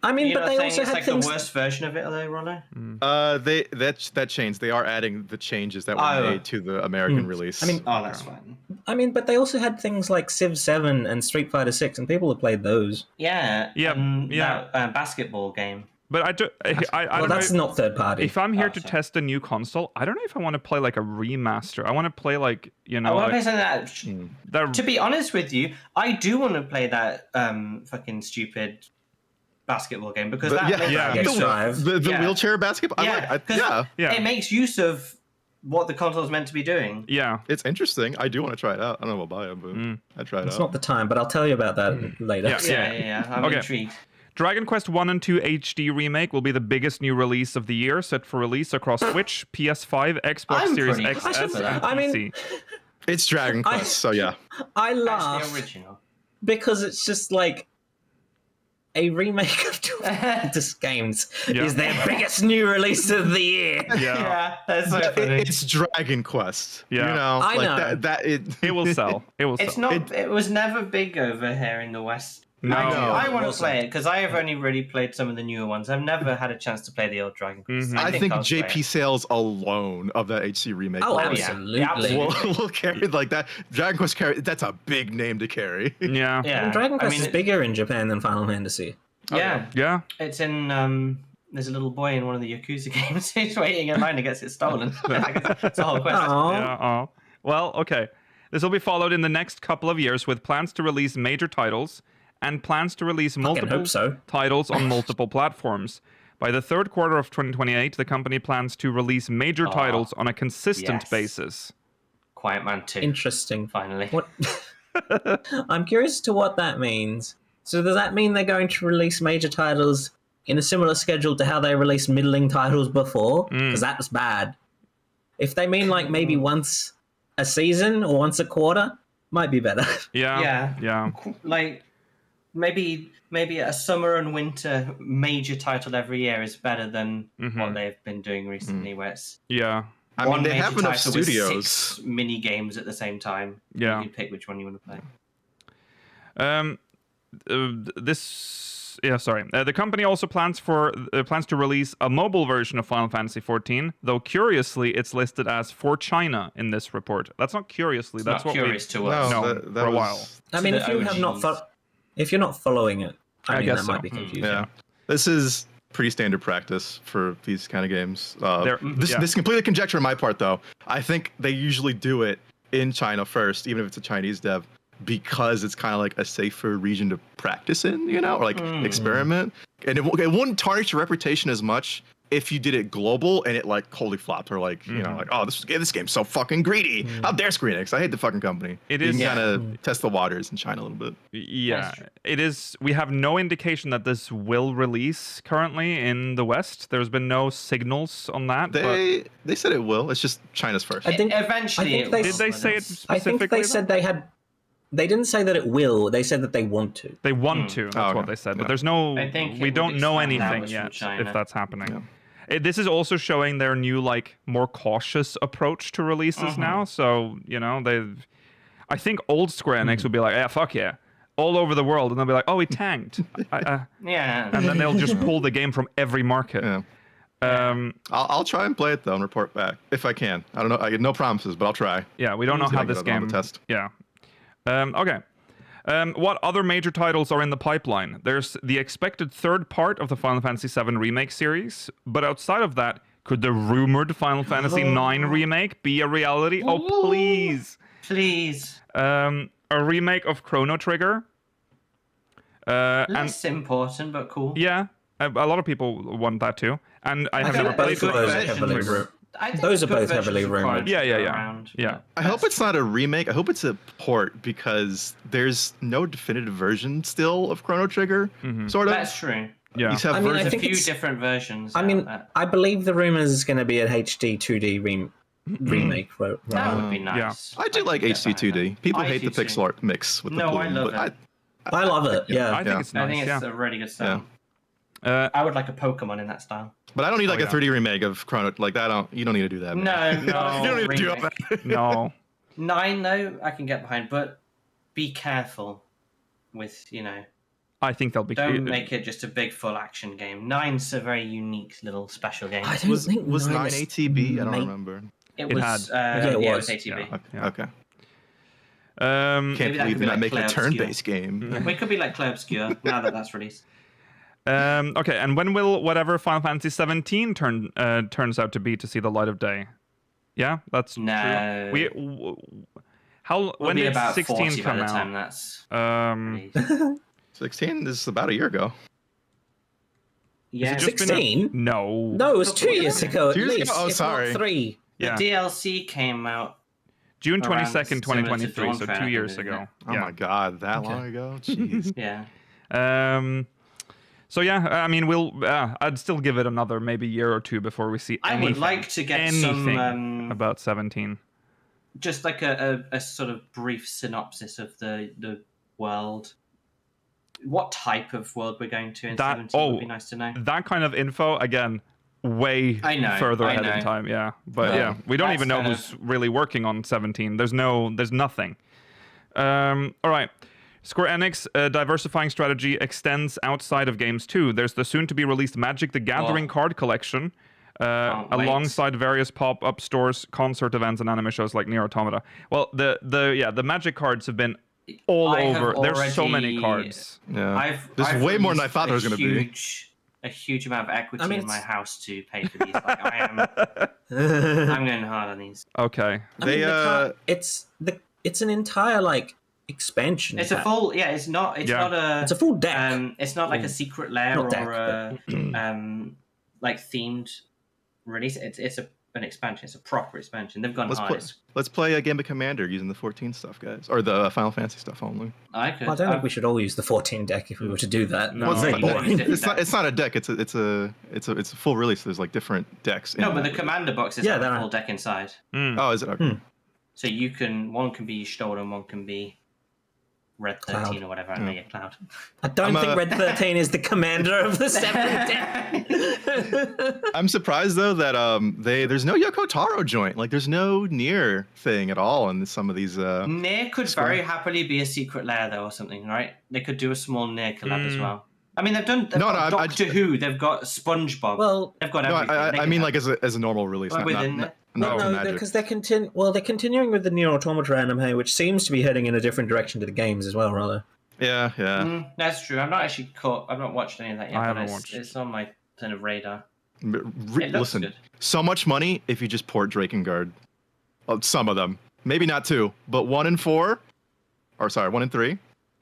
I mean, you're but not they saying also it's had like things. the worst version of it, are they, Rollo? That changed. They are adding the changes that were made to the American release. Oh, that's fine. I mean, but they also had things like Civ 7 and Street Fighter 6, and people have played those. Yeah. Yeah, That basketball game. But I don't That's know. not third party. If I'm here Oh, to sorry. test a new console, I don't know if I want to play like a remaster. I want to play like, I want to like play something that. that. To be honest with you, I do want to play that fucking stupid basketball game because that makes yeah. Yes, use of, Drive. the yeah. wheelchair basketball. Yeah, 'cause Yeah. it makes use of what the console is meant to be doing. Yeah. It's interesting. I do want to try it out. I don't know if I'll buy it, but I'd try it It's out. not the time, but I'll tell you about that later. Yeah. Yeah. I'm Okay. intrigued. Dragon Quest 1 and 2 HD Remake will be the biggest new release of the year, set for release across Switch, PS5, Xbox I'm Series pretty XS, excited for and that. I mean- PC. It's Dragon Quest, so yeah. I That's laugh the original. because it's just like a remake of two Fantasy games Yeah. is their biggest new release of the year. Yeah. That's so funny. It's Dragon Quest. Yeah. You know, I like know. that It will sell. It will sell. It's not. It was never big over here in the West. No. I want to wasn't. play it because I have only really played some of the newer ones. I've never had a chance to play the old Dragon Quest. Mhm. I think I'll play JP it. sales alone of that HC remake Oh, yeah. absolutely. Yeah, absolutely. will carry like that. Dragon Quest carry. That's a big name to carry. Yeah. Yeah, And Dragon Quest I mean, is bigger in Japan than Final Fantasy. Yeah, Yeah. it's in. There's a little boy in one of the Yakuza games who's waiting in line to get it stolen. It's a whole quest. Aw. Yeah. Oh. Well, okay. This will be followed in the next couple of years with plans to release major titles and plans to release multiple hope so. titles on multiple platforms. By the third quarter of 2028, the company plans to release major titles on a consistent yes. basis. Quiet Man 2. Interesting. Finally. What? I'm curious to what that means. So does that mean they're going to release major titles in a similar schedule to how they released middling titles before? Because that was bad. If they mean like maybe once a season or once a quarter, might be better. Yeah. Yeah. Yeah. Like maybe a summer and winter major title every year is better than what they've been doing recently, where it's Yeah. I mean, one they major have enough title with studios. 6 mini games at the same time. Yeah. You pick which one you want to play. The company also plans to release a mobile version of Final Fantasy XIV, though curiously it's listed as for China in this report. That's not curiously. That's Not what curious to us. No, that for a was- while. I mean, the if you have not, OGs. if you're not following it, I mean, guess that so. might be confusing. Yeah, this is pretty standard practice for these kind of games. This yeah. is completely conjecture on my part, though. I think they usually do it in China first, even if it's a Chinese dev, because it's kind of like a safer region to practice in, you know, or like experiment. And it wouldn't tarnish your reputation as much if you did it global and it like wholly flopped, or like, you know, like, oh, this game's so fucking greedy. How dare Square Enix? I hate the fucking company. It You is- can kind of test the waters in China a little bit. Yeah, That's true. it is. We have no indication that this will release currently in the West. There's been no signals on that. They said it will. It's just China's first. I think Eventually, I think it they- will, Did they but say it it's- I think specifically? they said they had. They didn't say that it will. They said that they want to. They want to. That's Oh, what okay. they said. But Yeah. there's no. I think it We would don't know expand anything hours from yet China. if that's happening. This is also showing their new, like, more cautious approach to releases now. So I think old Square Enix would be like, yeah, fuck yeah, all over the world, and they'll be like, oh, it tanked, Yeah. and then they'll just pull the game from every market. Yeah. I'll try and play it though and report back if I can. I don't know. I get no promises, but I'll try. Yeah, we don't know See if I how can get this it on game. the test. Yeah. Okay. What other major titles are in the pipeline? There's the expected third part of the Final Fantasy VII Remake series, but outside of that, could the rumored Final Fantasy IX remake be a reality? Oh, please. Please. A remake of Chrono Trigger. Less important, but cool. Yeah, a lot of people want that too. And I have feel never like played those Those versions- are heavily I think Those are good both versions heavily of Chrono rumored. Yeah, Trigger yeah. around, Yeah. but I hope it's not a remake. I hope it's a port because there's no definitive version still of Chrono Trigger. Sort of. That's true. Yeah. These have I mean, versions. There's a think few it's- different versions. I out mean, there. I believe the rumors is going to be an HD 2D remake. That would be yeah. nice. I do like could get HD behind 2D. that. People I hate do the too. pixel art mix with the No, bloom, I love but it. I love it. Yeah. I think it's nice. I think it's yeah. a really good style. Yeah. I would like a Pokemon in that style. But I don't need like yeah. a 3D remake of Chrono. Like that. You don't need to do that. Man. No, No. You don't need to do remake. that. No. 9 though, I can get behind, but be careful with I think they'll be. Don't make it just a big full action game. 9's a very unique little special game. I don't Was think 9 is ATB? I don't make- remembe. It It was. had- Yeah, it yeah, was. it was ATB. Yeah. Okay. Okay. Um, Can't Maybe that believe could be they're not like making a Cloud turn-based game. We could be like Clay Obscure now that that's released. okay, and when will whatever Final Fantasy 17 turns out to be to see the light of day? Yeah, that's No. true. How We'll when be did about 16 40 by come the time out? that's Um, 16 is about a year ago. yeah. just been a- 16? no. No, it was 2 years ago at 2 years ago? least. Oh, if sorry. Not 3. The Yeah, DLC came out. June around 22nd, similar to 2023, Dawn so Track, 2 years isn't it? ago. Oh my god, that long ago? Jeez. Yeah. So yeah, I mean, I'd still give it another maybe year or two before we see I anything. would like to get anything some about 17. just like a sort of brief synopsis of the world. What type of world we're going to in 17 would be nice to know. That kind of info, again, way I know, further I ahead in know. time. Yeah, but Well, yeah, we don't that's even know kind who's really working on 17. There's nothing. All right. Square Enix diversifying strategy extends outside of games too. There's the soon-to-be-released Magic the Gathering card collection, Can't wait. alongside various pop-up stores, concert events, and anime shows like Nier Automata. Well, the Magic cards have been all I have over. There's so many already- cards. Yeah. There's way more than I thought there was going to be. A huge amount of equity I mean, in my it's- house to pay for these. Like, I'm going hard on these. Okay. They, it's an entire expansion. It's a pack. full. Yeah, it's not. It's Yeah. not a. It's a full deck. It's not like a secret lair Not or deck, a like themed release. It's an expansion. It's a proper expansion. They've gone hard. Let's play a game of Commander using the 14 stuff, guys, or the Final Fantasy stuff only. I could. Well, I don't think we should all use the 14 deck if we were to do that. No, That's it's very not- boring. It's not a deck. It's a full release. There's like different decks. in No, but the that. commander box is Yeah, have there a are. full deck inside. Oh, is it? Okay. So one can be Stolen, one can be Red 13 Cloud. or whatever. I know, yeah, Cloud. I don't I'm think a- Red 13 is the commander of the 7th deck. I'm surprised though that there's no Yoko Taro joint. Like there's no Nier thing at all in some of these. Nier could very happily be a secret lair though, or something, right? They could do a small Nier collab as well. I mean, they've got Doctor Who, they've got SpongeBob, Well, they've got No, everything. I mean like as a normal release, Like not within not, it? not no, Magic. because they're continuing with the Nier Automata anime, which seems to be heading in a different direction to the games as well, rather. Yeah, yeah. That's true. I'm not actually caught. I've not watched any of that yet. I but haven't watched. It's on my kind of radar. But It looks listen, good. so much money if you just port Drakengard. Well, some of them, maybe not 2, but 1 and 4, or sorry, 1 and 3,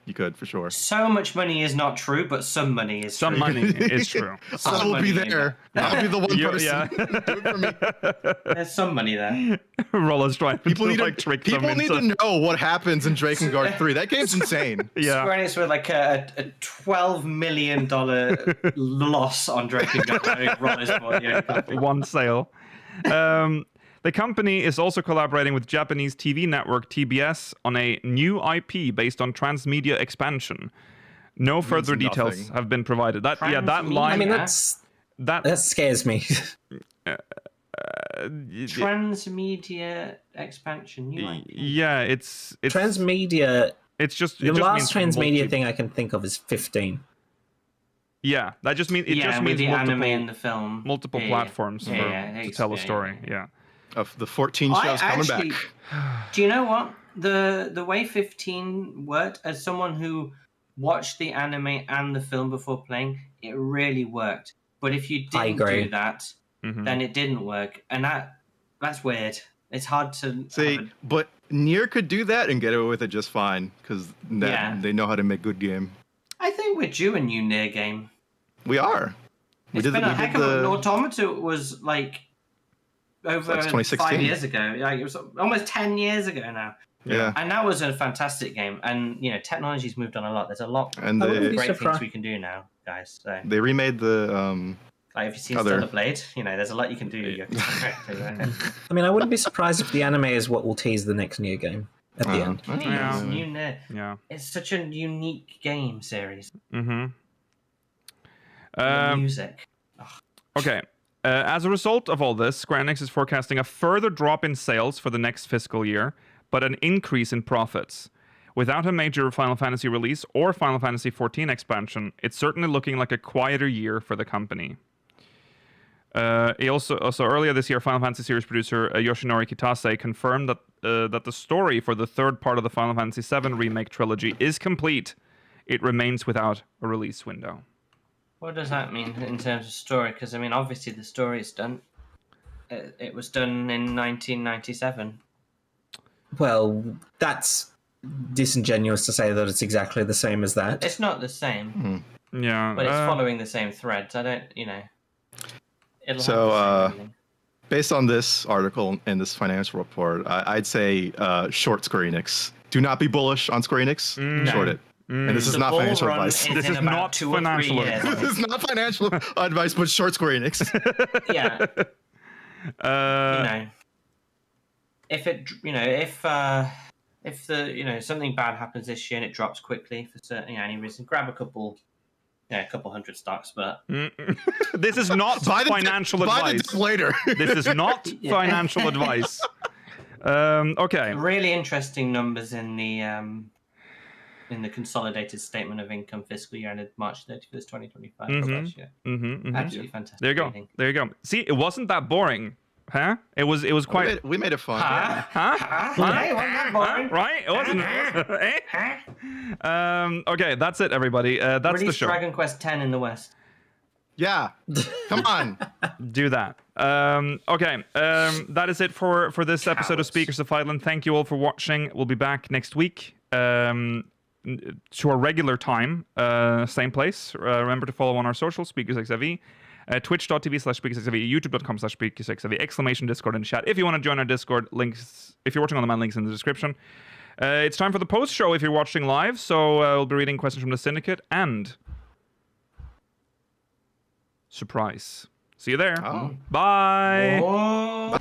you could for sure. So much money is not true, but some money is Some true. money is true. I will be there. I'll be the one person. Yeah. Do it for me. There's some money there. Roller's trying People to need like to trick people them need into. to know what happens in Drakengard 3. That game's insane. Yeah. Square Enix with like a $12 million loss on Drakengard. Roller's for, yeah. One sale. The company is also collaborating with Japanese TV network TBS on a new IP based on transmedia expansion. No further details nothing. have been provided. That Transmedia? line. I mean, Yeah. that scares me. Transmedia expansion. New IP. Yeah, it's Transmedia. it's just The it just last means transmedia multi- thing I can think of is 15. Yeah, that just means it just with means the multiple, anime and the film. multiple platforms to tell a story. Yeah. Of the 14 shows coming back. Do you know what? The way 15 worked, as someone who watched the anime and the film before playing, it really worked. But if you didn't do that, then it didn't work. And that's weird. It's hard to see, but Nier could do that and get away with it just fine because they know how to make good game. I think we're due a new Nier game. We are. It's been a heck of an Automata was like over 5 years ago. Like, it was almost 10 years ago now. Yeah. And that was a fantastic game. And, technology's moved on a lot. There's a lot of great things we can do now, guys. So. They remade the... Like, if you've seen Stellar Blade, there's a lot you can do. I mean, I wouldn't be surprised if the anime is what will tease the next Nier game at the end. Yeah. New Nier. Yeah. It's such a unique game series. Mm-hmm. The music. Okay. As a result of all this, Square Enix is forecasting a further drop in sales for the next fiscal year, but an increase in profits. Without a major Final Fantasy release or Final Fantasy XIV expansion, it's certainly looking like a quieter year for the company. He also earlier this year, Final Fantasy series producer Yoshinori Kitase confirmed that the story for the third part of the Final Fantasy VII remake trilogy is complete. It remains without a release window. What does that mean in terms of story? Because obviously the story is done. It was done in 1997. Well, that's disingenuous to say that it's exactly the same as that. It's not the same. Yeah, but it's following the same threads. I don't, based on this article and this financial report, I'd say short Square Enix. Do not be bullish on Square Enix. Short it. And this is not financial advice. This is not financial advice. This is not financial advice, but short Square Enix. Yeah. If the something bad happens this year and it drops quickly for certain any reason, grab a couple hundred stocks, but this is not financial advice. Buy the dip later. This is not financial advice. Okay. Really interesting numbers in the consolidated statement of income fiscal year ended March 31st, 2025. Absolutely fantastic. There you go. Reading. There you go. See, it wasn't that boring. Huh? It was quite. We made it fun. Huh? Hey, wasn't that boring? Right? It wasn't. Okay, that's it, everybody. That's Release the show. Dragon Quest X in the West. Yeah. Come on. Do that. Okay. That is it for this episode of Speakers of Island. Thank you all for watching. We'll be back next week. To our regular time, same place. Remember to follow on our social, SpeakersXIV. Twitch.tv/SpeakersXIV, YouTube.com/SpeakersXIV, ! Discord in the chat. If you want to join our Discord, links, if you're watching on the man, links in the description. It's time for the post show if you're watching live, so we'll be reading questions from the Syndicate and surprise. See you there. Oh. Bye. Oh.